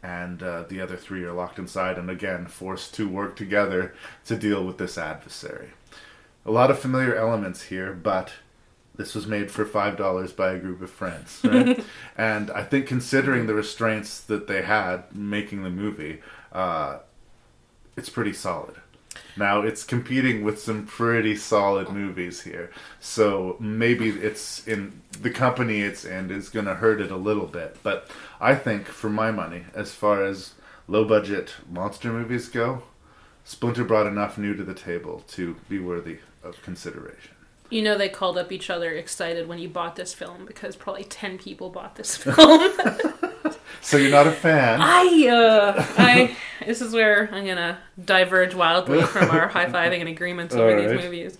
and the other 3 are locked inside, and again forced to work together to deal with this adversary. A lot of familiar elements here, but this was made for $5 by a group of friends, right? And I think, considering the restraints that they had making the movie, it's pretty solid. Now, it's competing with some pretty solid movies here, so maybe it's in the company it's in is going to hurt it a little bit. But I think, for my money, as far as low-budget monster movies go, Splinter brought enough new to the table to be worthy of consideration. You know, they called up each other excited when you bought this film because probably 10 people bought this film. So you're not a fan? this is where I'm gonna diverge wildly from our high-fiving and agreements over these movies,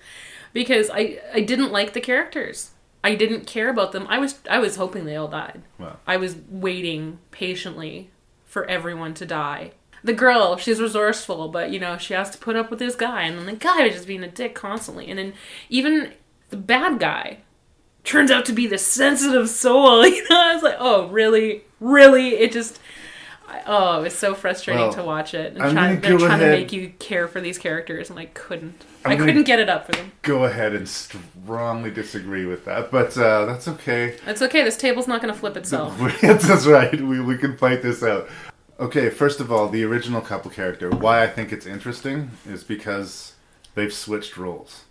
because I didn't like the characters. I didn't care about them. I was hoping they all died. Wow. I was waiting patiently for everyone to die. The girl, she's resourceful, but, you know, she has to put up with this guy, and then the guy was just being a dick constantly. And then even the bad guy turns out to be the sensitive soul, you know? I was like, oh, really? Really? It just... it was so frustrating to watch it. And they're trying to make you care for these characters, and I couldn't. I couldn't get it up for them. Go ahead and strongly disagree with that, but that's okay. It's okay. This table's not going to flip itself. That's right. We can fight this out. Okay, first of all, the original couple character. Why I think it's interesting is because they've switched roles.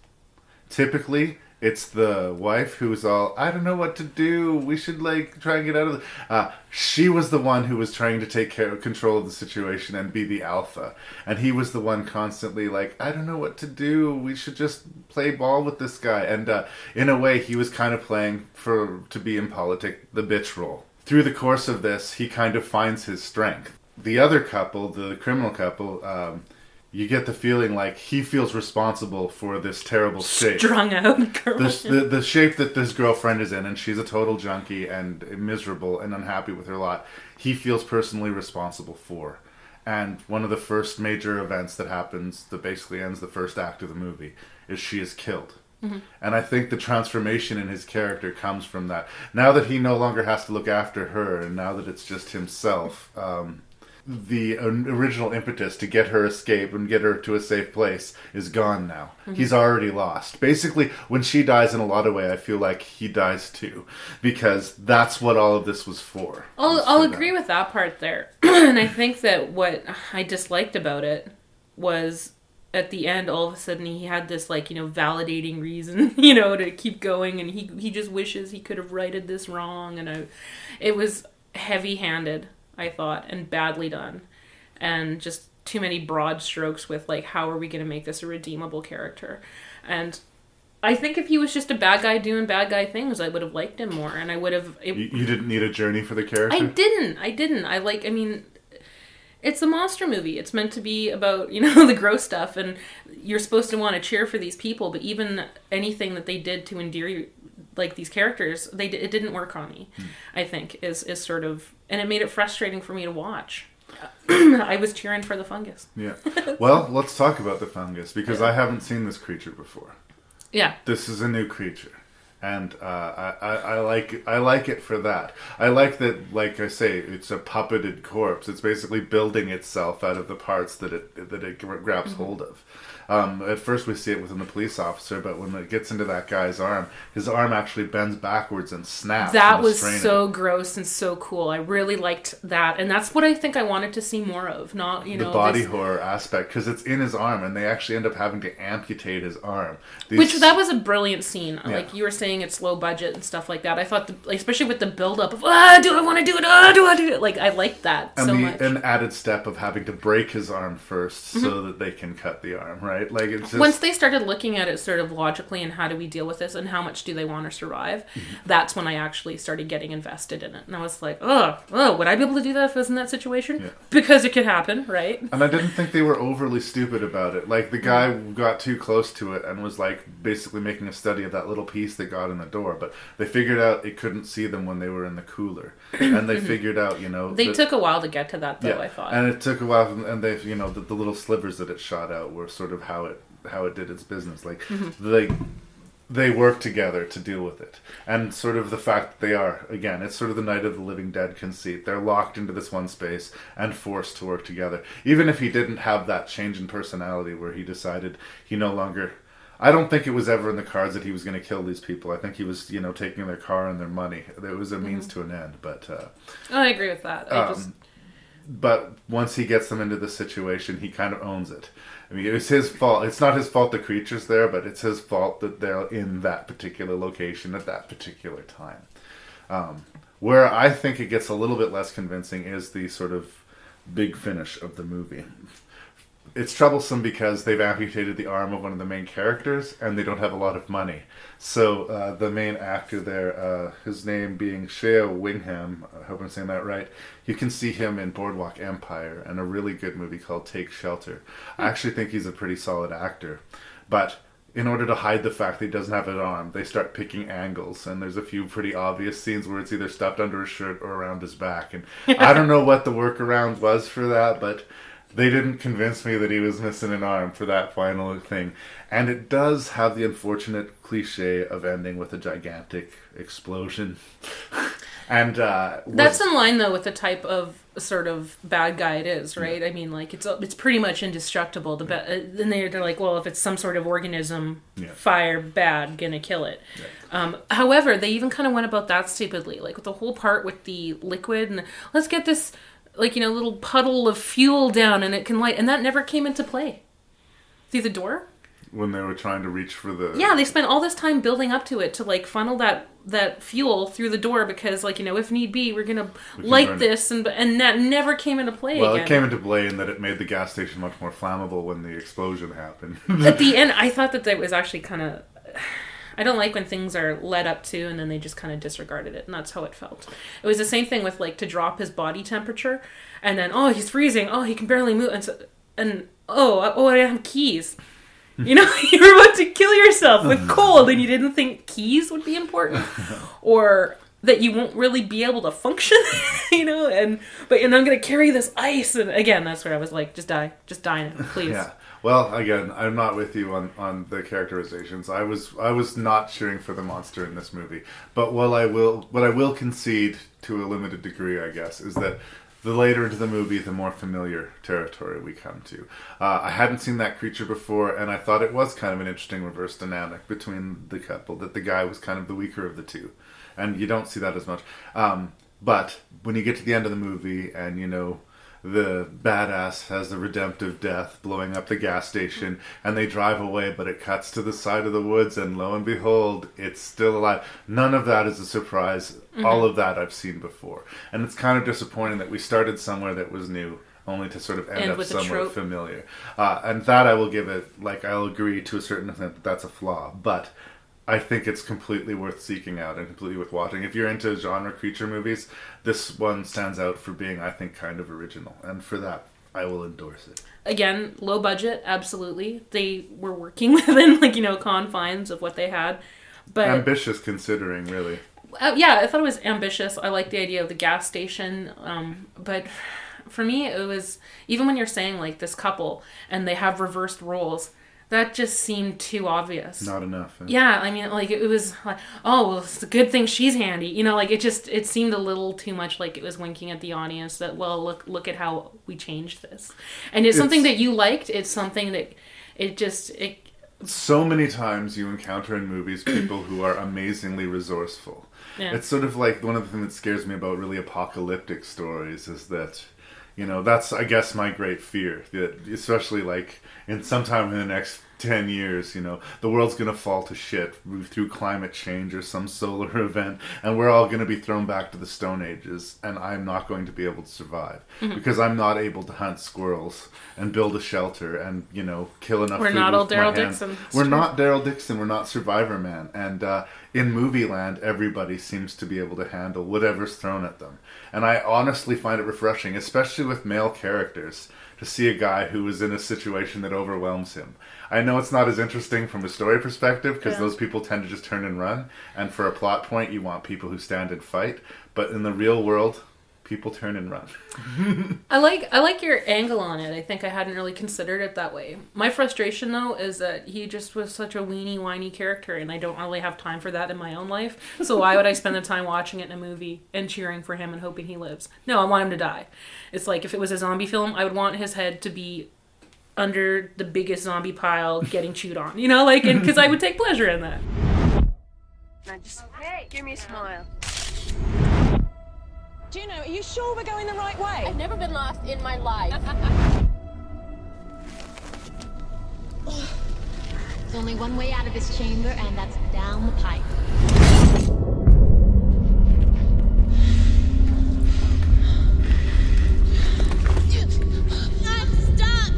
Typically, it's the wife who's all, I don't know what to do. We should try and get out of the... she was the one who was trying to take control of the situation and be the alpha. And he was the one constantly I don't know what to do. We should just play ball with this guy. And in a way, he was kind of playing to be in politics, the bitch role. Through the course of this, he kind of finds his strength. The other couple, the criminal couple... you get the feeling he feels responsible for this terrible shape. Strung out girl. The shape that this girlfriend is in, and she's a total junkie and miserable and unhappy with her lot, he feels personally responsible for. And one of the first major events that happens, that basically ends the first act of the movie, is she is killed. Mm-hmm. And I think the transformation in his character comes from that. Now that he no longer has to look after her, and now that it's just himself... the original impetus to get her escape and get her to a safe place is gone now. Mm-hmm. He's already lost. Basically, when she dies in a lot of ways, I feel like he dies too. Because that's what all of this was for. I'll agree with that part there. And I think that what I disliked about it was at the end, all of a sudden he had this validating reason, to keep going. And he just wishes he could have righted this wrong. And it was heavy-handed, I thought, and badly done, and just too many broad strokes with how are we going to make this a redeemable character. And I think if he was just a bad guy doing bad guy things, I would have liked him more, and I would have... You didn't need a journey for the character? I didn't. It's a monster movie. It's meant to be about, the gross stuff, and you're supposed to want to cheer for these people, but even anything that they did to endear you, these characters, it didn't work on me. I think is sort of, and it made it frustrating for me to watch. I was cheering for the fungus. Yeah. Well, let's talk about the fungus, because I haven't seen this creature before. Yeah. This is a new creature, and I like it for that. I like that, like I say, it's a puppeted corpse. It's basically building itself out of the parts that it grabs hold of. At first we see it within the police officer, but when it gets into that guy's arm, his arm actually bends backwards and snaps. That was so gross and so cool. I really liked that, and that's what I think I wanted to see more of. Not the body horror aspect, because it's in his arm, and they actually end up having to amputate his arm. That was a brilliant scene. Yeah. Like you were saying, it's low budget and stuff like that. I thought, especially with the build up of do I want to do it? Do I do it? I liked that so much. An added step of having to break his arm first so that they can cut the arm, right? It's just... Once they started looking at it sort of logically and how do we deal with this and how much do they want to survive, that's when I actually started getting invested in it. And I was like, would I be able to do that if I was in that situation? Yeah. Because it could happen, right? And I didn't think they were overly stupid about it. The guy got too close to it and was basically making a study of that little piece that got in the door. But they figured out it couldn't see them when they were in the cooler. And they figured out, They took a while to get to that, though, yeah, I thought. And it took a while, and they, the little slivers that it shot out were sort of how it did its business. They work together to deal with it. And sort of the fact that they are, again, it's sort of the Night of the Living Dead conceit. They're locked into this one space and forced to work together. Even if he didn't have that change in personality where he decided he no longer... I don't think it was ever in the cards that he was going to kill these people. I think he was, taking their car and their money. It was a means to an end, but... I agree with that. But once he gets them into the situation, he kind of owns it. I mean, it was his fault. It's not his fault the creature's there, but it's his fault that they're in that particular location at that particular time. Where I think it gets a little bit less convincing is the sort of big finish of the movie. it's troublesome because they've amputated the arm of one of the main characters and they don't have a lot of money. So the main actor there, his name being Shea Wingham, I hope I'm saying that right, you can see him in Boardwalk Empire and a really good movie called Take Shelter. I actually think he's a pretty solid actor. But in order to hide the fact that he doesn't have an arm, they start picking angles, and there's a few pretty obvious scenes where it's either stuffed under his shirt or around his back. And I don't know what the workaround was for that, but they didn't convince me that he was missing an arm for that final thing. And it does have the unfortunate cliche of ending with a gigantic explosion. And that's in line, though, with the type of sort of bad guy it is, right? Yeah. I mean, like, it's pretty much indestructible. Then they're like, well, if it's some sort of organism, fire, bad, gonna kill it. Yeah. However, they even kind of went about that stupidly. Like, with the whole part with the liquid, and let's get this, like, you know, little puddle of fuel down and it can light. And that never came into play. See the door? When they were trying to reach for the... Yeah, they spent all this time building up to it to, like, funnel that fuel through the door because, like, you know, if need be, we're going to light this, and that never came into play Well, again. It came into play in that it made the gas station much more flammable when the explosion happened. At the end, I thought that was actually kind of... I don't like when things are led up to and then they just kind of disregarded it, and that's how it felt. It was the same thing with, like, to drop his body temperature, and then, oh, he's freezing, oh, he can barely move, and I have keys. You know, you were about to kill yourself with cold and you didn't think keys would be important or that you won't really be able to function, you know, and I'm going to carry this ice. And again, that's where I was like, just die now, please. Yeah. Well, again, I'm not with you on the characterizations. I was not cheering for the monster in this movie. But what I will concede to a limited degree, I guess, is that the later into the movie, the more familiar territory we come to. I hadn't seen that creature before, and I thought it was kind of an interesting reverse dynamic between the couple, that the guy was kind of the weaker of the two. And you don't see that as much. But when you get to the end of the movie, and, you know, the badass has the redemptive death blowing up the gas station, and they drive away, but it cuts to the side of the woods, and lo and behold, it's still alive. None of that is a surprise. Mm-hmm. All of that I've seen before. And it's kind of disappointing that we started somewhere that was new, only to sort of end up somewhere familiar. And that I will give it, like, I'll agree to a certain extent that that's a flaw. But I think it's completely worth seeking out and completely worth watching. If you're into genre creature movies, this one stands out for being, I think, kind of original. And for that, I will endorse it. Again, low budget, absolutely. They were working within, like, you know, confines of what they had. But ambitious considering, really. Yeah, I thought it was ambitious. I like the idea of the gas station. But for me, it was, even when you're saying, like, this couple and they have reversed roles, that just seemed too obvious. Not enough. Yeah, I mean, like, it was like, oh, well, it's a good thing she's handy. You know, like, it seemed a little too much like it was winking at the audience that, well, look at how we changed this. And it's something that you liked. It's something that so many times you encounter in movies people who are amazingly resourceful. Yeah. It's sort of like one of the things that scares me about really apocalyptic stories is that, you know, that's, I guess, my great fear. That especially, like, sometime in the next 10 years, you know, the world's going to fall to shit through climate change or some solar event, and we're all going to be thrown back to the Stone Ages, and I'm not going to be able to survive. Mm-hmm. Because I'm not able to hunt squirrels and build a shelter and, you know, kill enough food with my hands. We're not all Daryl Dixon. We're not Daryl Dixon. We're not Survivor Man. And in movie land, everybody seems to be able to handle whatever's thrown at them. And I honestly find it refreshing, especially with male characters, to see a guy who is in a situation that overwhelms him. I know it's not as interesting from a story perspective because those people tend to just turn and run. And for a plot point, you want people who stand and fight. But in the real world, people turn and run. I like your angle on it. I think I hadn't really considered it that way. My frustration, though, is that he just was such a weenie, whiny character, and I don't really have time for that in my own life. So why would I spend the time watching it in a movie and cheering for him and hoping he lives? No, I want him to die. It's like if it was a zombie film, I would want his head to be under the biggest zombie pile getting chewed on. You know, like, because I would take pleasure in that. Now just, hey, give me a smile. Juno, are you sure we're going the right way? I've never been lost in my life. There's only one way out of this chamber, and that's down the pipe. I'm stuck.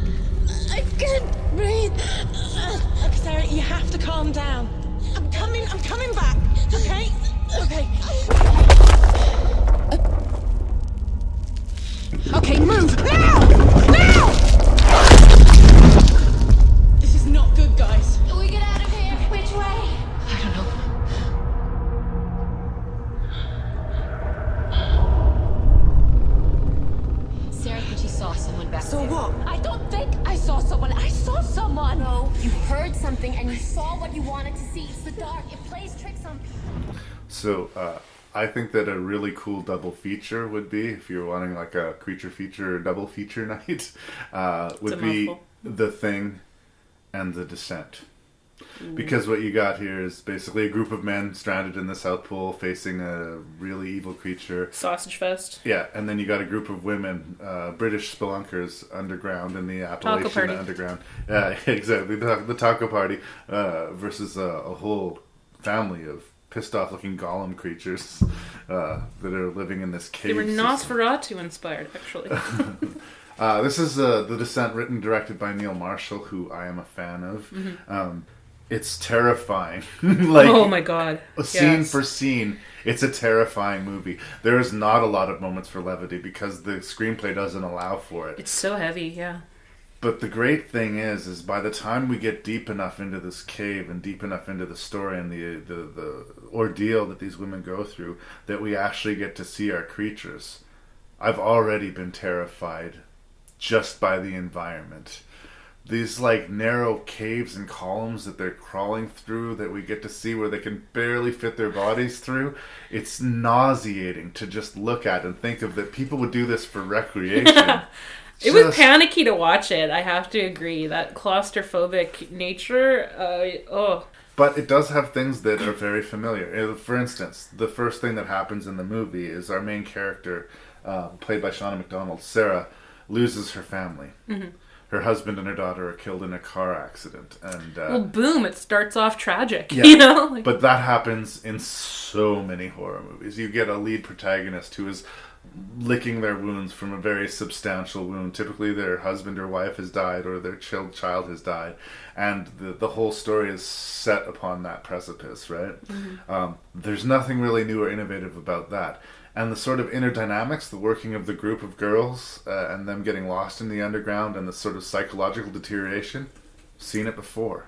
So what? I don't think I saw someone. I saw someone. No, you heard something and you saw what you wanted to see. It's the dark. It plays tricks on people. So, I think that a really cool double feature would be, if you're wanting like a creature feature double feature night, would be mouthful. The Thing and The Descent. Because what you got here is basically a group of men stranded in the South Pole facing a really evil creature. Sausage fest. Yeah, and then you got a group of women, British spelunkers underground in the Appalachian party. underground. Yeah, exactly. The taco party versus a whole family of pissed off looking golem creatures that are living in this cave. They were system. Nosferatu inspired, actually. This is The Descent, written and directed by Neil Marshall, who I am a fan of. Mm-hmm. It's terrifying. Like, oh my god. Scene for scene, it's a terrifying movie. There is not a lot of moments for levity because the screenplay doesn't allow for it. It's so heavy, yeah. But the great thing is by the time we get deep enough into this cave and deep enough into the story and the ordeal that these women go through, that we actually get to see our creatures. I've already been terrified just by the environment. These like narrow caves and columns that they're crawling through that we get to see where they can barely fit their bodies through. It's nauseating to just look at and think of that people would do this for recreation. It was panicky to watch it, I have to agree. That claustrophobic nature, But it does have things that are very familiar. For instance, the first thing that happens in the movie is our main character, played by Shauna McDonald, Sarah, loses her family. Mm-hmm. Her husband and her daughter are killed in a car accident, and well, boom! It starts off tragic, yeah, you know. Like, but that happens in so many horror movies. You get a lead protagonist who is licking their wounds from a very substantial wound. Typically, their husband or wife has died, or their child has died, and the whole story is set upon that precipice. Right? Mm-hmm. There's nothing really new or innovative about that. And the sort of inner dynamics, the working of the group of girls, and them getting lost in the underground, and the sort of psychological deterioration, seen it before.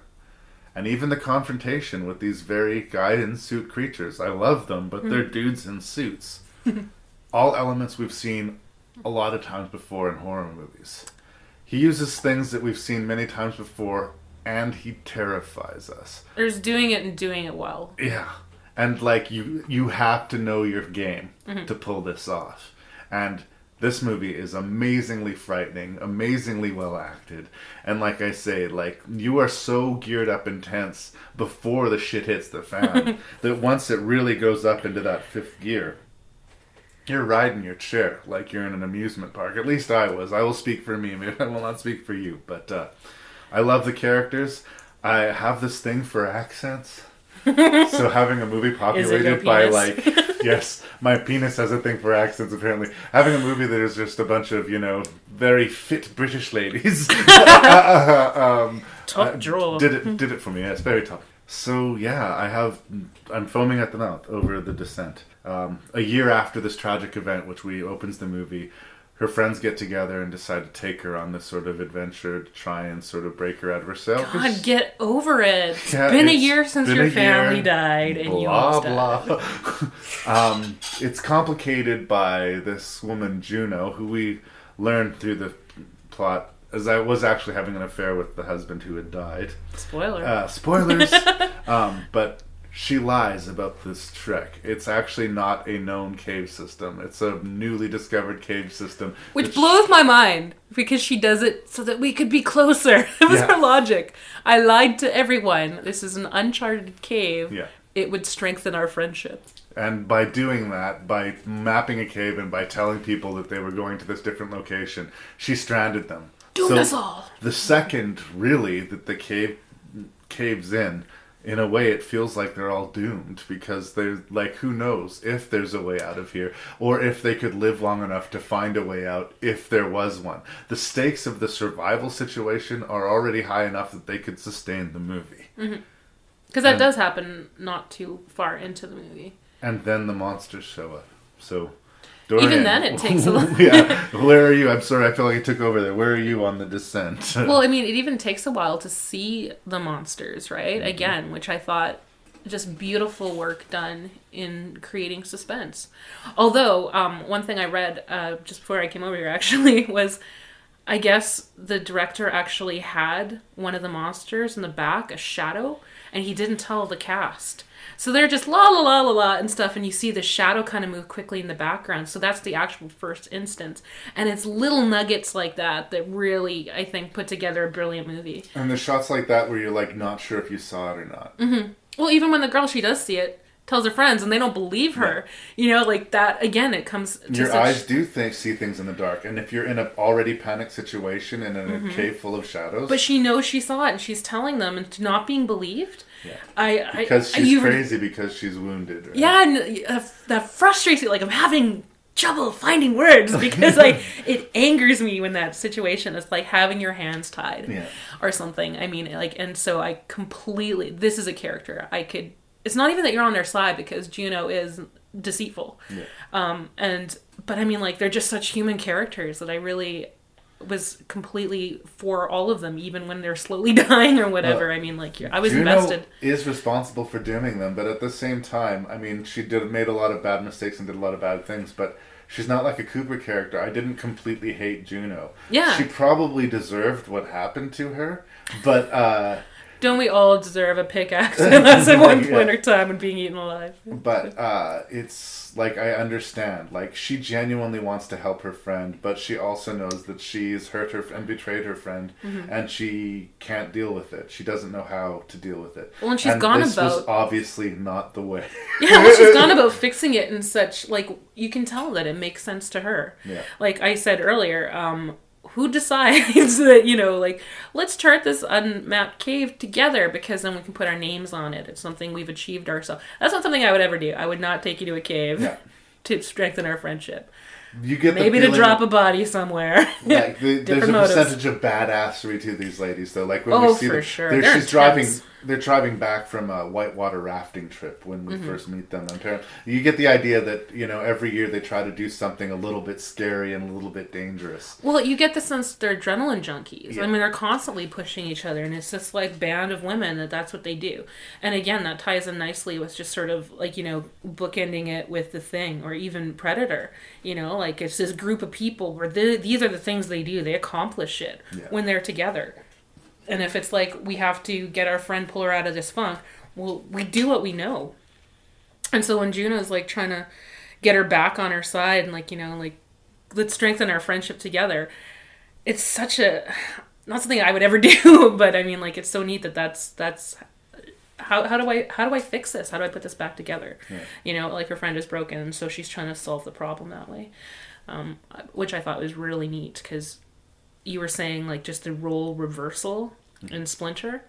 And even the confrontation with these very guy-in-suit creatures. I love them, but they're dudes in suits. All elements we've seen a lot of times before in horror movies. He uses things that we've seen many times before, and he terrifies us. There's doing it and doing it well. Yeah. And, like, you have to know your game to pull this off. And this movie is amazingly frightening, amazingly well acted. And like I say, like, you are so geared up and tense before the shit hits the fan that once it really goes up into that fifth gear, you're riding your chair like you're in an amusement park. At least I was. I will speak for me. Maybe I will not speak for you. But I love the characters. I have this thing for accents. So having a movie populated by, like, yes, my penis has a thing for accents, apparently. Having a movie that is just a bunch of, very fit British ladies top draw. Did it for me. Yeah, it's very tough. So yeah, I'm foaming at the mouth over The Descent. A year after this tragic event, which opens the movie, her friends get together and decide to take her on this sort of adventure to try and sort of break her out of her cell. God, get over it. It's been a year since your family died and you almost died. It's complicated by this woman, Juno, who we learn through the plot as I was actually having an affair with the husband who had died. Spoilers. But she lies about this trek. It's actually not a known cave system. It's a newly discovered cave system. Which blows my mind, because she does it so that we could be closer. It was her logic. I lied to everyone. This is an uncharted cave. Yeah. It would strengthen our friendship. And by doing that, by mapping a cave and by telling people that they were going to this different location, she stranded them. Doomed us all. The second, really, that the cave caves in a way, it feels like they're all doomed, because there's, like, who knows if there's a way out of here, or if they could live long enough to find a way out if there was one. The stakes of the survival situation are already high enough that they could sustain the movie. Because that does happen not too far into the movie. And then the monsters show up. So, Dorian, even then it takes a little... Yeah, where are you? I'm sorry, I feel like I took over there. Where are you on The Descent? Well, I mean, it even takes a while to see the monsters, right? Mm-hmm. Again, which I thought just beautiful work done in creating suspense. Although, one thing I read just before I came over here, actually, was I guess the director actually had one of the monsters in the back, a shadow, and he didn't tell the cast. So they're just la la la la la and stuff, and you see the shadow kind of move quickly in the background. So that's the actual first instance. And it's little nuggets like that that really, I think, put together a brilliant movie. And the shots like that where you're like not sure if you saw it or not. Mm-hmm. Well, even when the girl, she does see it, tells her friends and they don't believe her. You know, like that, again, it comes to your eyes do see things in the dark, and if you're in an already panicked situation and in a cave full of shadows, but she knows she saw it and she's telling them, and not being believed. Because she's crazy because she's wounded, right? Yeah, and that frustrates me. Like, I'm having trouble finding words because like it angers me when that situation is like having your hands tied or something. I mean, like, and so I completely, this is a character it's not even that you're on their side, because Juno is deceitful. But I mean, like, they're just such human characters that I really was completely for all of them, even when they're slowly dying or whatever. I mean, like, I was Juno invested. Is responsible for dooming them, but at the same time, I mean, she made a lot of bad mistakes and did a lot of bad things, but she's not like a Cooper character. I didn't completely hate Juno. Yeah. She probably deserved what happened to her, but... Don't we all deserve a pickaxe at one point or time when being eaten alive? But it's like, I understand. Like, she genuinely wants to help her friend, but she also knows that she's hurt her and betrayed her friend, and she can't deal with it. She doesn't know how to deal with it. Well, and she's gone this about... was obviously not the way. Yeah, well, she's gone about fixing it in such, like, you can tell that it makes sense to her. Yeah. Like I said earlier, who decides that, you know, like, let's chart this unmapped cave together because then we can put our names on it. It's something we've achieved ourselves. That's not something I would ever do. I would not take you to a cave to strengthen our friendship. You get maybe to drop a body somewhere. Like there's a percentage of badassery to these ladies, though. Like when we see them, they're driving back from a whitewater rafting trip when we first meet them. You get the idea that, you know, every year they try to do something a little bit scary and a little bit dangerous. Well, you get the sense that they're adrenaline junkies. Yeah. I mean, they're constantly pushing each other, and it's this like band of women that's what they do. And again, that ties in nicely with just sort of like, you know, bookending it with The Thing or even Predator. You know, like, it's this group of people where these are the things they do. They accomplish it when they're together. And if it's like, we have to get our friend, pull her out of this funk, well, we do what we know. And so when Juno's like trying to get her back on her side and like, you know, like, let's strengthen our friendship together, it's such a, not something I would ever do, but I mean, like, it's so neat that's how do I fix this? How do I put this back together? Yeah. You know, like, her friend is broken, and so she's trying to solve the problem that way, which I thought was really neat, because you were saying, like, just the role reversal in Splinter.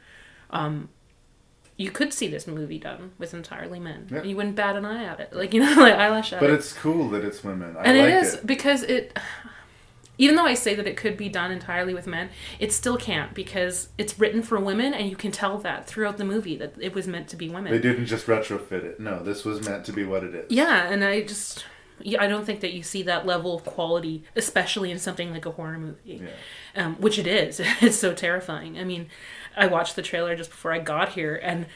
You could see this movie done with entirely men. Yeah. You wouldn't bat an eye at it. Like, you know, like, eyelash at it. But it's cool that it's women. And like it is, because it... Even though I say that it could be done entirely with men, it still can't, because it's written for women, and you can tell that throughout the movie, that it was meant to be women. They didn't just retrofit it. No, this was meant to be what it is. Yeah, and I don't think that you see that level of quality, especially in something like a horror movie, which it is. It's so terrifying. I mean, I watched the trailer just before I got here, and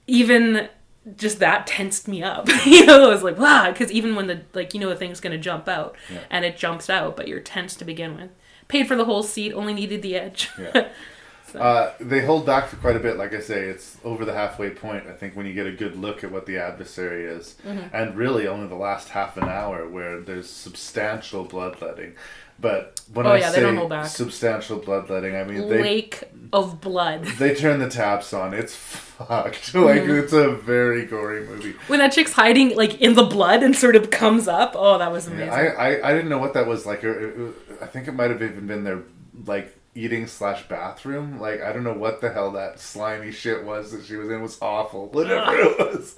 even just that tensed me up. You know, I was like, wow, because even when the, like, you know, the thing's going to jump out, and it jumps out, but you're tense to begin with. Paid for the whole seat, only needed the edge. Yeah. So. They hold back for quite a bit. Like I say, it's over the halfway point, I think, when you get a good look at what the adversary is. And really only the last half an hour where there's substantial bloodletting. But when I say substantial bloodletting, I mean lake of blood. They turn the taps on. It's fucked. Like, it's a very gory movie. When that chick's hiding, like, in the blood and sort of comes up, oh, that was amazing. I didn't know what that was like. I think it might have even been their, like, eating/bathroom. Like, I don't know what the hell that slimy shit was that she was in. It was awful. Whatever it was.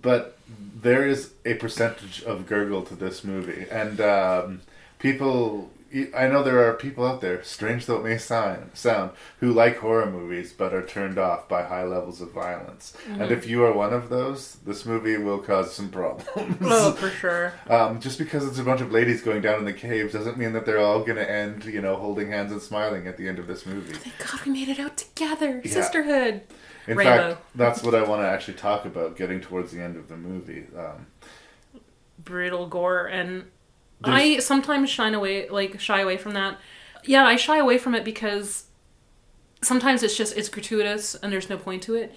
But there is a percentage of gurgle to this movie, and people. I know there are people out there, strange though it may sound, who like horror movies but are turned off by high levels of violence. And if you are one of those, this movie will cause some problems. Oh, for sure. Just because it's a bunch of ladies going down in the caves doesn't mean that they're all going to end, you know, holding hands and smiling at the end of this movie. Thank God we made it out together. Yeah. Sisterhood. In fact, that's what I want to actually talk about, getting towards the end of the movie. Brutal gore, and I sometimes shy away from that. Yeah, I shy away from it because sometimes it's gratuitous and there's no point to it.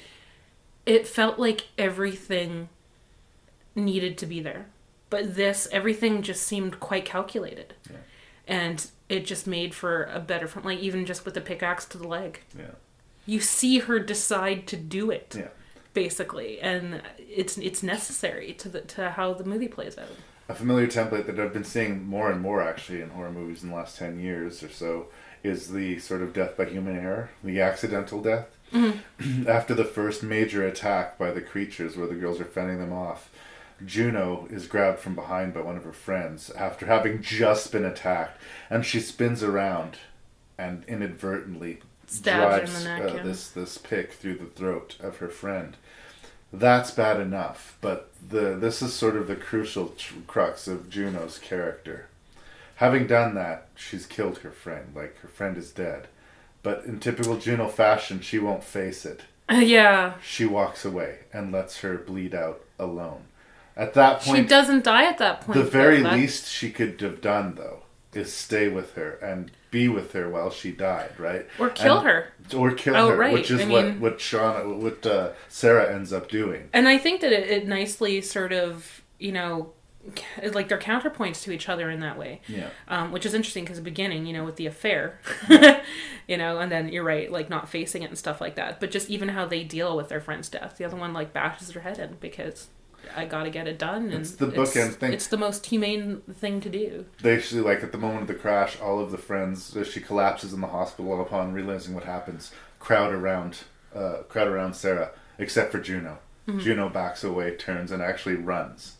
It felt like everything needed to be there. But everything just seemed quite calculated. Yeah. And it just made for a better film. Like, even just with the pickaxe to the leg. Yeah. You see her decide to do it. Yeah. Basically. And it's necessary to how the movie plays out. A familiar template that I've been seeing more and more, actually, in horror movies in the last 10 years or so is the sort of death by human error. The accidental death. Mm-hmm. After the first major attack by the creatures where the girls are fending them off, Juno is grabbed from behind by one of her friends after having just been attacked, and she spins around and inadvertently drives this pick through the throat of her friend. That's bad enough, but this is sort of the crucial crux of Juno's character. Having done that, she's killed her friend. Like, her friend is dead. But in typical Juno fashion, she won't face it. Yeah. She walks away and lets her bleed out alone. At that point... She doesn't die at that point. The very least she could have done, though, is stay with her and be with her while she died, right? Or kill her. Or kill her, right. Which is what Sarah ends up doing. And I think that it nicely sort of, like they're counterpoints to each other in that way. Yeah. Which is interesting because the beginning, with the affair, and then you're right, like not facing it and stuff like that. But just even how they deal with their friend's death. The other one like bashes her head in because I got to get it done. And it's the bookend thing. It's the most humane thing to do. They actually, like, at the moment of the crash, all of the friends, as she collapses in the hospital upon realizing what happens, crowd around Sarah, except for Juno. Mm-hmm. Juno backs away, turns, and actually runs.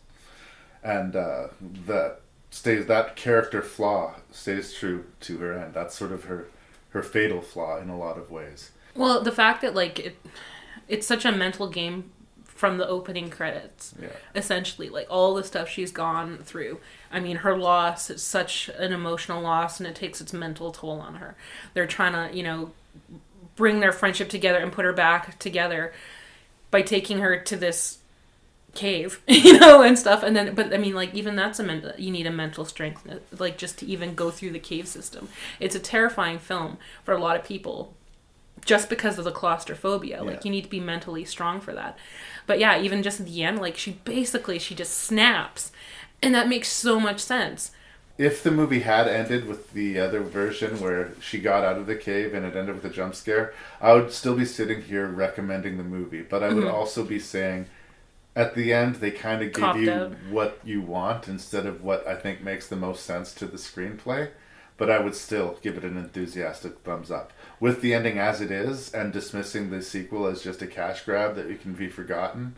And that character flaw stays true to her end. That's sort of her fatal flaw in a lot of ways. Well, the fact that it's such a mental game from the opening credits, essentially, like all the stuff she's gone through. I mean, her loss is such an emotional loss, and it takes its mental toll on her. They're trying to, bring their friendship together and put her back together by taking her to this cave, and stuff. And then, but I mean, like, even that's you need a mental strength, like, just to even go through the cave system. It's a terrifying film for a lot of people. Just because of the claustrophobia. Like, you need to be mentally strong for that. But yeah, even just at the end, like, she just snaps. And that makes so much sense. If the movie had ended with the other version where she got out of the cave and it ended with a jump scare, I would still be sitting here recommending the movie. But I would also be saying, at the end, they kind of give you what you want instead of what I think makes the most sense to the screenplay. But I would still give it an enthusiastic thumbs up. With the ending as it is, and dismissing the sequel as just a cash grab that can be forgotten,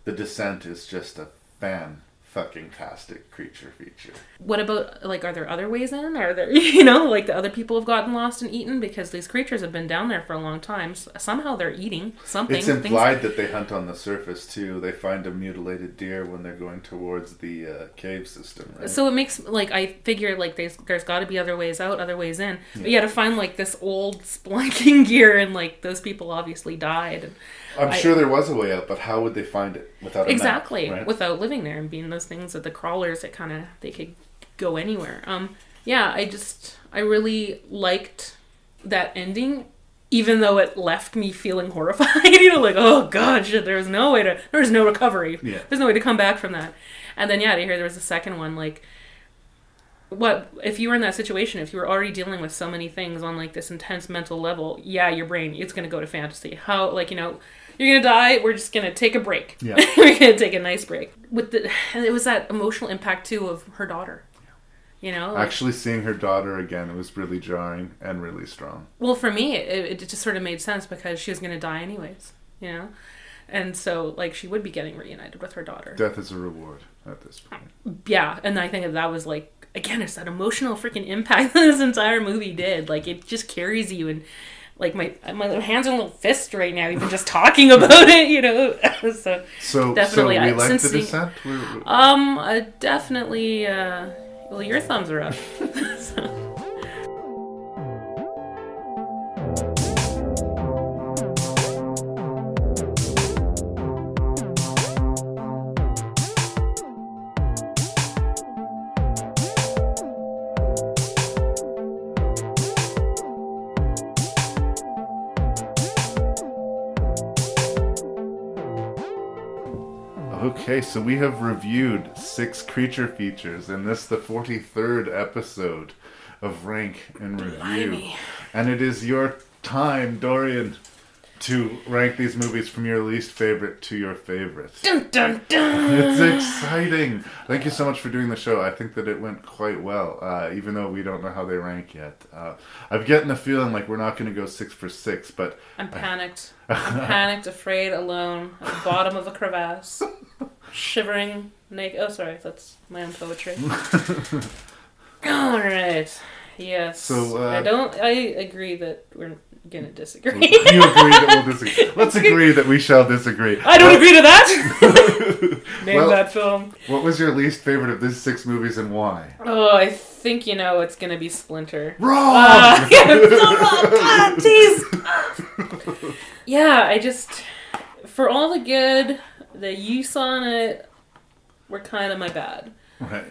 The Descent is just a fan-fucking-tastic creature feature. What about, like, are there other ways in? Are there, like the other people have gotten lost and eaten? Because these creatures have been down there for a long time. Somehow they're eating something. It's implied that they hunt on the surface, too. They find a mutilated deer when they're going towards the cave system, right? So it makes, like, I figure, like, there's got to be other ways out, other ways in. Yeah. But to find, like, this old spelunking gear and, like, those people obviously died. And I'm sure there was a way out, but how would they find it without a map, right? Without living there and being those things that the crawlers that they could go anywhere. I really liked that ending, even though it left me feeling horrified. Like, oh god, shit, there's no recovery. Yeah. There's no way to come back from that. And then to hear there was a second one, like, what if you were in that situation, if you were already dealing with so many things on, like, this intense mental level, your brain, it's going to go to fantasy. How, like, you're going to die, we're just going to take a break. Yeah. We're going to take a nice break. And it was that emotional impact, too, of her daughter. Actually seeing her daughter again, it was really jarring and really strong. Well, for me, it just sort of made sense because she was going to die anyways, And so, like, she would be getting reunited with her daughter. Death is a reward at this point. Yeah, and I think that was, like, again, it's that emotional freaking impact that this entire movie did. Like, it just carries you, and, like, my hands are a little fist right now, even just talking about it, So definitely, we like The Descent? Definitely, well, your thumbs are up. So. Okay, so we have reviewed 6 creature features, and this the 43rd episode of Rank and Review. Blimey. And it is your time, Dorian, to rank these movies from your least favorite to your favorite. Dun, dun, dun. It's exciting. Thank you so much for doing the show. I think that it went quite well, even though we don't know how they rank yet. I'm getting a feeling like we're not going to go 6 for 6, but... I'm panicked. I'm panicked, afraid, alone, at the bottom of a crevasse, shivering, naked. Oh, sorry, that's my own poetry. All right. Yes. So, I agree that we're going to disagree. You agree that we'll disagree. Let's agree that we shall disagree. I don't agree to that! Name that film. What was your least favorite of these 6 movies and why? Oh, I think you know it's going to be Splinter. Wrong! Yeah, it's so wrong! Ah, jeez! Yeah, I just... For all the good that you saw in it were kind of my bad. Right.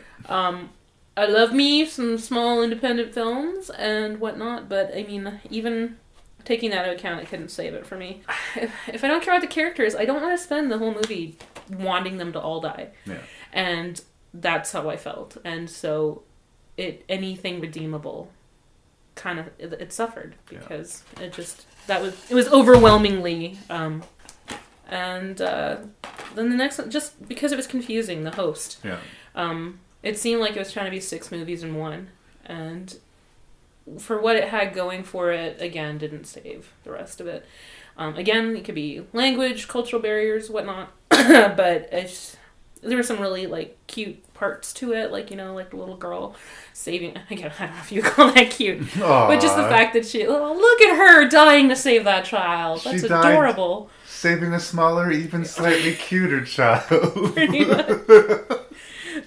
I love me some small independent films and whatnot, but I mean, even taking that into account, it couldn't save it for me. If I don't care about the characters, I don't want to spend the whole movie wanting them to all die. Yeah. And that's how I felt. And so anything redeemable kind of it suffered because it was overwhelmingly and then the next one, just because it was confusing, the host. Yeah. It seemed like it was trying to be 6 movies in one, and for what it had going for it, again, didn't save the rest of it. Again, it could be language, cultural barriers, whatnot, but there were some really, like, cute parts to it, like, you know, like the little girl saving, again, I don't know if you call that cute, but just the fact that look at her dying to save that child. That's adorable. Saving a smaller, even slightly cuter child. Pretty much.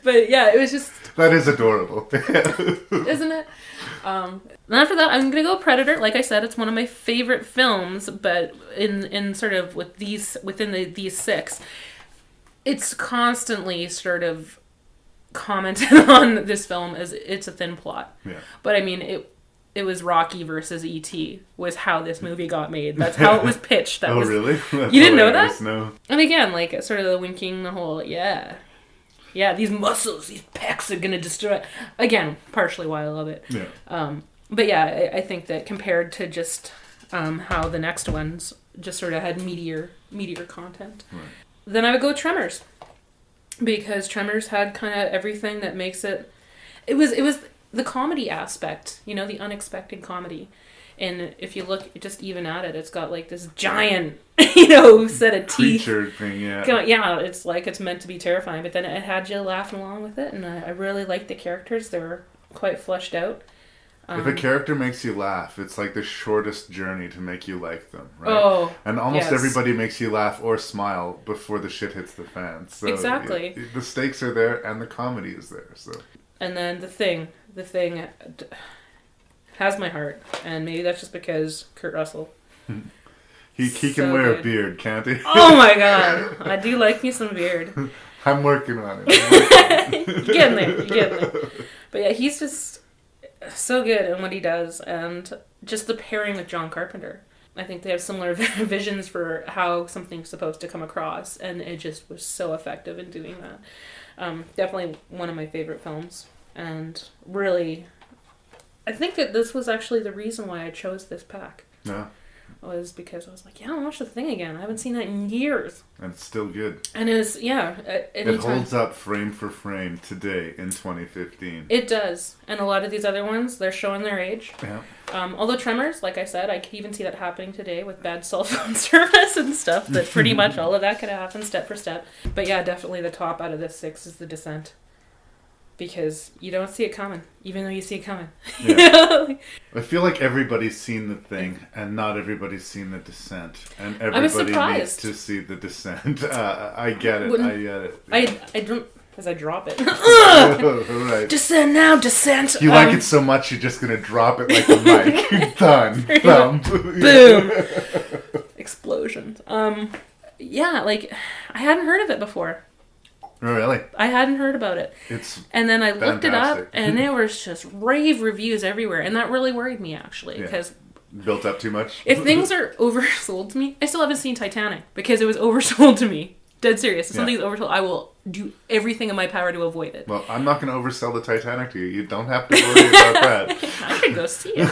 But yeah, it was just... That is adorable. Isn't it? And after that, I'm going to go Predator. Like I said, it's one of my favorite films, but in sort of within these 6, it's constantly sort of commented on this film as it's a thin plot. Yeah. But I mean, it was Rocky versus E.T. was how this movie got made. That's how it was pitched. Really? You didn't know that? No. And again, like, sort of the winking, the whole, yeah, these muscles, these pecs are gonna destroy it. Again, partially why I love it. Yeah. But yeah, I think that compared to just how the next ones just sort of had meteor content. Right. Then I would go Tremors. Because Tremors had kind of everything that makes it... It was the comedy aspect, you know, the unexpected comedy. And if you look just even at it, it's got like this giant, you know, set of teeth. Creature thing, yeah. Yeah, it's like it's meant to be terrifying, but then it had you laughing along with it, and I really liked the characters. They were quite fleshed out. If a character makes you laugh, it's like the shortest journey to make you like them, right? Oh, and almost everybody makes you laugh or smile before the shit hits the fan. So exactly. The stakes are there, and the comedy is there. So. And then the thing has my heart, and maybe that's just because Kurt Russell. He can wear a beard, can't he? Oh my god, I do like me some beard. I'm working on it. You're getting there. But yeah, he's just so good in what he does, and just the pairing with John Carpenter. I think they have similar visions for how something's supposed to come across, and it just was so effective in doing that. Definitely one of my favorite films, and really... I think that this was actually the reason why I chose this pack. Yeah. Was because I was like, I want to watch The Thing again. I haven't seen that in years. And it's still good. And it was, it holds up frame for frame today in 2015. It does. And a lot of these other ones, they're showing their age. Yeah. Although Tremors, like I said, I could even see that happening today with bad cell phone service and stuff. That pretty much all of that could happen step for step. But yeah, definitely the top out of the 6 is The Descent. Because you don't see it coming, even though you see it coming. Yeah. I feel like everybody's seen The Thing, and not everybody's seen The Descent. And everybody needs to see The Descent. I get it. I don't... Because I drop it. Right. Descent now, Descent! You like it so much, you're just going to drop it like a mic. Done. Thump. Boom. Explosions. Yeah, like, I hadn't heard of it before. Oh, really? I hadn't heard about it. And then I looked it up, and there was just rave reviews everywhere, and that really worried me, actually, because... Built up too much? If things are oversold to me... I still haven't seen Titanic, because it was oversold to me dead serious. If something's oversold, I will do everything in my power to avoid it. Well, I'm not going to oversell the Titanic to you. You don't have to worry about that. I could go see it.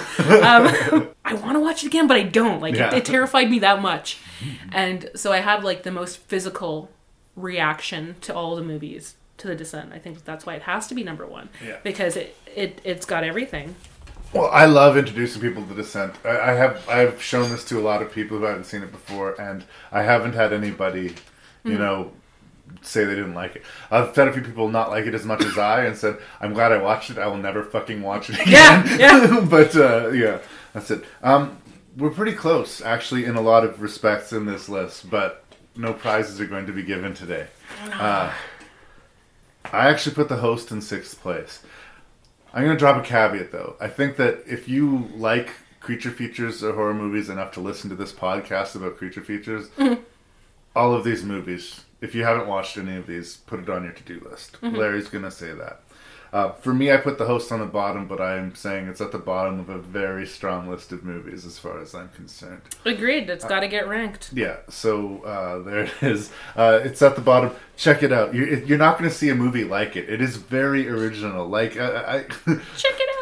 I want to watch it again, but I don't. Like, it terrified me that much. And so I have, like, the most physical reaction to all the movies, to The Descent. I think that's why it has to be number one. Yeah. Because it's got everything. Well, I love introducing people to The Descent. I've shown this to a lot of people who haven't seen it before, and I haven't had anybody, you know, say they didn't like it. I've had a few people not like it as much as I, and said, I'm glad I watched it. I will never fucking watch it again. Yeah. But, yeah, that's it. We're pretty close, actually, in a lot of respects in this list, but no prizes are going to be given today. I actually put The Host in 6th place. I'm going to drop a caveat, though. I think that if you like creature features or horror movies enough to listen to this podcast about creature features, all of these movies, if you haven't watched any of these, put it on your to-do list. Larry's going to say that. For me, I put The Host on the bottom, but I'm saying it's at the bottom of a very strong list of movies as far as I'm concerned. Agreed. It's got to get ranked. Yeah, so there it is. It's at the bottom. Check it out. You're not going to see a movie like it. It is very original. Like, check it out.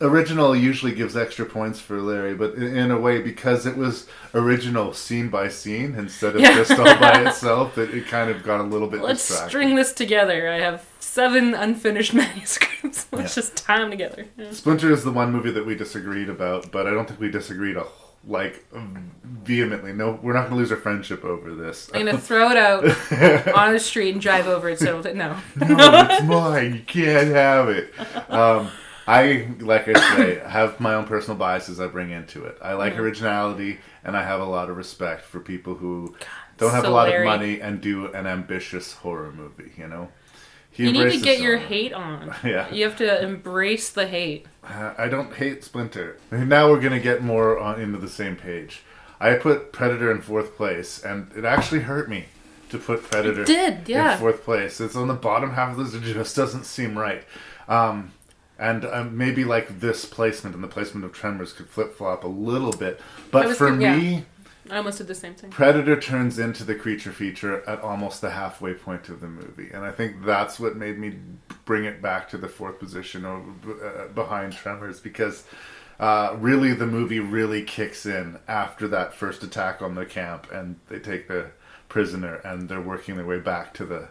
Original usually gives extra points for Larry, but in a way, because it was original scene by scene instead of just all by itself, it kind of got a little bit Let's distracting. string this together. I have 7 unfinished manuscripts. Let's just tie them together. Yeah. Splinter is the one movie that we disagreed about, but I don't think we disagreed vehemently. No, we're not going to lose our friendship over this. I'm going to throw it out on the street and drive over it. So no, it's mine. You can't have it. Like I say, have my own personal biases I bring into it. I like originality, and I have a lot of respect for people who don't have a lot of money and do an ambitious horror movie, you know? You need to get your hate on. Yeah. You have to embrace the hate. I don't hate Splinter. Now we're going to get more into the same page. I put Predator in 4th place, and it actually hurt me to put Predator in 4th place. It's on the bottom half of this. It just doesn't seem right. And maybe like this placement and the placement of Tremors could flip-flop a little bit. But for me, I almost did the same thing. Predator turns into the creature feature at almost the halfway point of the movie. And I think that's what made me bring it back to the 4th position behind Tremors. Because really the movie really kicks in after that first attack on the camp. And they take the prisoner and they're working their way back to the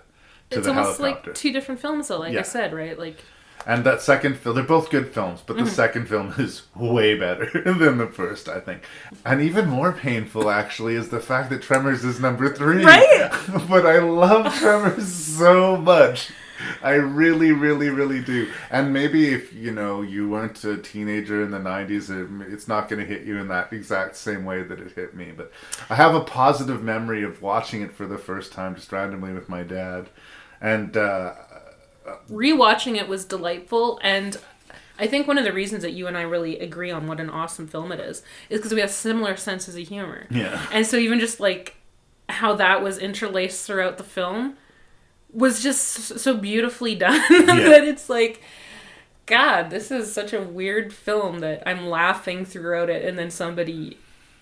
It's almost like 2 different films though, I said, right? Like... And that second film, they're both good films, but the second film is way better than the first, I think. And even more painful, actually, is the fact that Tremors is number 3. Right? But I love Tremors so much. I really, really, really do. And maybe if, you weren't a teenager in the 90s, it's not going to hit you in that exact same way that it hit me. But I have a positive memory of watching it for the first time, just randomly with my dad. And... rewatching it was delightful, and I think one of the reasons that you and I really agree on what an awesome film it is because we have similar senses of humor. Yeah. And so even just like how that was interlaced throughout the film was just so beautifully done that it's like, God, this is such a weird film that I'm laughing throughout it, and then somebody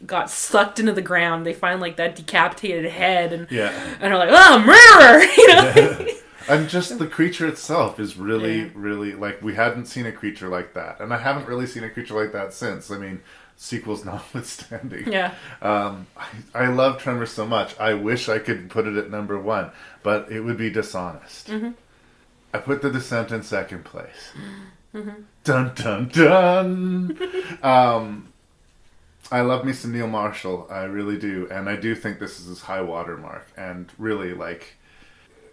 got sucked into the ground. They find like that decapitated head, and are like, oh, murderer! And just the creature itself is really, really, like, we hadn't seen a creature like that. And I haven't really seen a creature like that since. I mean, sequels notwithstanding. Yeah. I love Tremors so much. I wish I could put it at number 1, but it would be dishonest. I put The Descent in 2nd place. Dun, dun, dun! I love me some Neil Marshall. I really do. And I do think this is his high watermark. And really, like...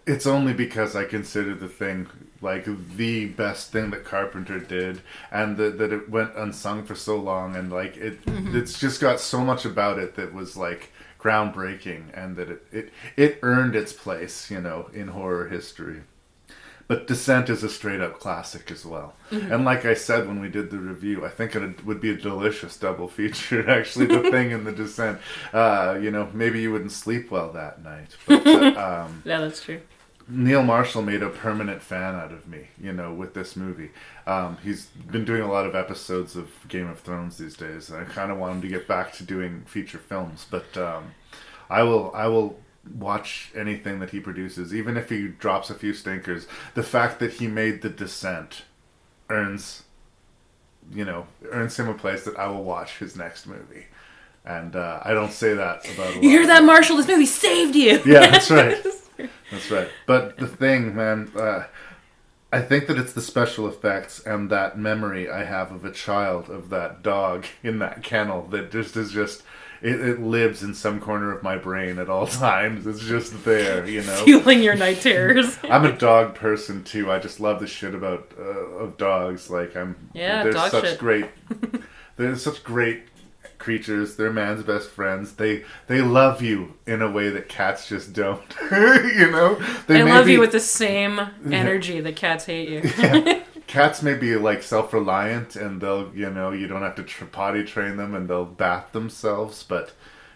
It's only because I consider the thing like the best thing that Carpenter did, and that it went unsung for so long, and like it's just got so much about it that was like groundbreaking, and that it earned its place, in horror history. But Descent is a straight-up classic as well. And like I said when we did the review, I think it would be a delicious double feature, actually, The Thing and The Descent. Maybe you wouldn't sleep well that night. But, yeah, that's true. Neil Marshall made a permanent fan out of me, with this movie. He's been doing a lot of episodes of Game of Thrones these days, and I kind of want him to get back to doing feature films. But I will watch anything that he produces, even if he drops a few stinkers. The fact that he made The Descent earns him a place that I will watch his next movie. And I don't say that about a lot. You hear that, Marshall? This movie saved you. Yeah, that's right. That's right. But the thing, man, I think that it's the special effects and that memory I have of a child, of that dog in that kennel, that just is just... It lives in some corner of my brain at all times. It's just there, you know. Fueling your night terrors. I'm a dog person too. I just love the shit about of dogs. Like there's such shit. They're such great creatures. They're man's best friends. They love you in a way that cats just don't. You know, they love you with the same energy that cats hate you. Yeah. Cats may be like self-reliant, and they'll, you don't have to potty train them, and they'll bath themselves. But,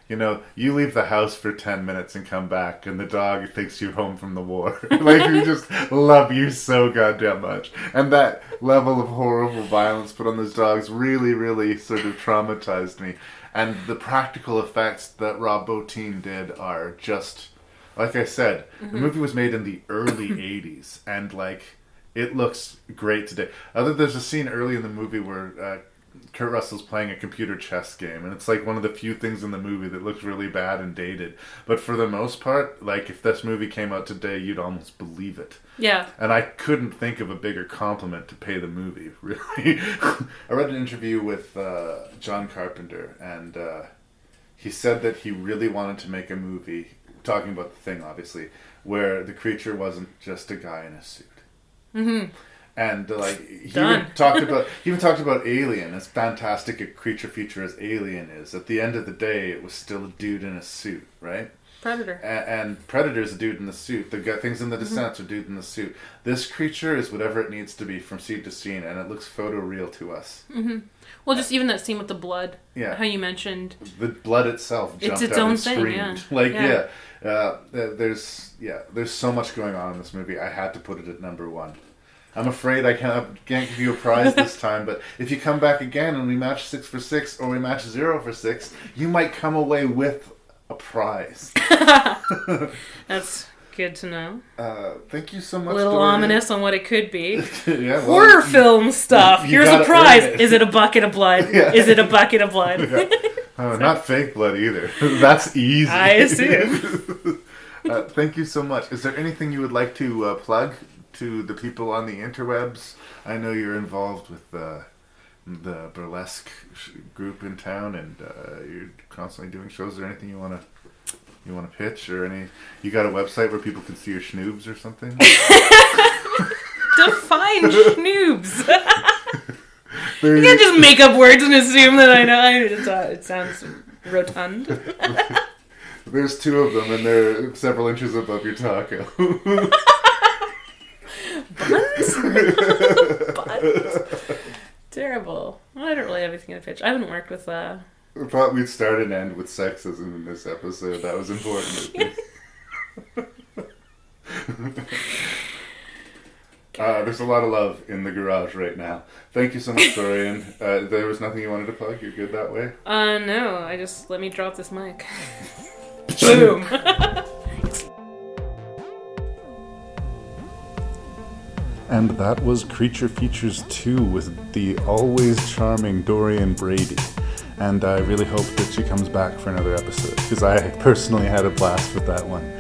you leave the house for 10 minutes and come back, and the dog thinks you're home from the war. Like, you just love you so goddamn much. And that level of horrible violence put on those dogs really, really sort of traumatized me. And the practical effects that Rob Bottin did are just, like I said, the movie was made in the early 80s, and like... It looks great today. There's a scene early in the movie where Kurt Russell's playing a computer chess game, and it's like one of the few things in the movie that looks really bad and dated. But for the most part, like if this movie came out today, you'd almost believe it. Yeah. And I couldn't think of a bigger compliment to pay the movie, really. I read an interview with John Carpenter, and he said that he really wanted to make a movie, talking about The Thing, obviously, where the creature wasn't just a guy in a suit. Mm-hmm. And he even talked about Alien, as fantastic a creature feature as Alien is. At the end of the day, it was still a dude in a suit, right? Predator. And Predator's a dude in the suit. The things in The Descent are dude in the suit. This creature is whatever it needs to be from scene to scene, and it looks photoreal to us. Mm-hmm. Well, just even that scene with the blood. Yeah. How you mentioned the blood itself jumped its out own and thing, screamed. There's so much going on in this movie. I had to put it at number one. I'm afraid I can't give you a prize this time, but if you come back again and we match 6 for 6 or we match 0 for 6, you might come away with a prize. That's good to know. Thank you so much. A little Dorian. Ominous on what it could be. Horror film stuff. Here's a prize. Is it a bucket of blood? Yeah. Is it a bucket of blood? Yeah. Not fake blood either. That's easy. I assume. Thank you so much. Is there anything you would like to plug to the people on the interwebs? I know you're involved with the burlesque group in town, and you're constantly doing shows. Is there anything you want to pitch, or you got a website where people can see your schnoobs or something? Define schnoobs. You can't just make up words and assume that I know. It sounds rotund. There's 2 of them, and they're several inches above your taco. Buns? Terrible. Well, I don't really have anything to pitch. I haven't worked with... I thought we'd start and end with sexism in this episode. That was important. There's a lot of love in the garage right now. Thank you so much, Dorian. There was nothing you wanted to plug? You're good that way? No. Let me drop this mic. Boom! And that was Creature Features 2 with the always charming Dorian Brady. And I really hope that she comes back for another episode, because I personally had a blast with that one.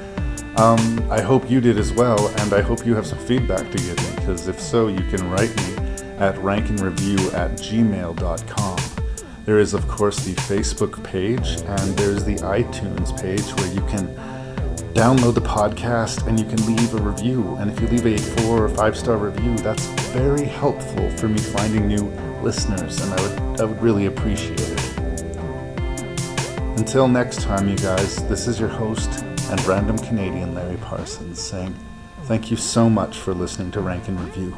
I hope you did as well, and I hope you have some feedback to give me, because if so, you can write me at rankandreview@gmail.com. There is, of course, the Facebook page, and there's the iTunes page where you can download the podcast and you can leave a review. And if you leave a 4 or 5-star review, that's very helpful for me finding new listeners, and I would really appreciate it. Until next time, you guys, this is your host and random Canadian Larry Parsons saying thank you so much for listening to Rank and Review.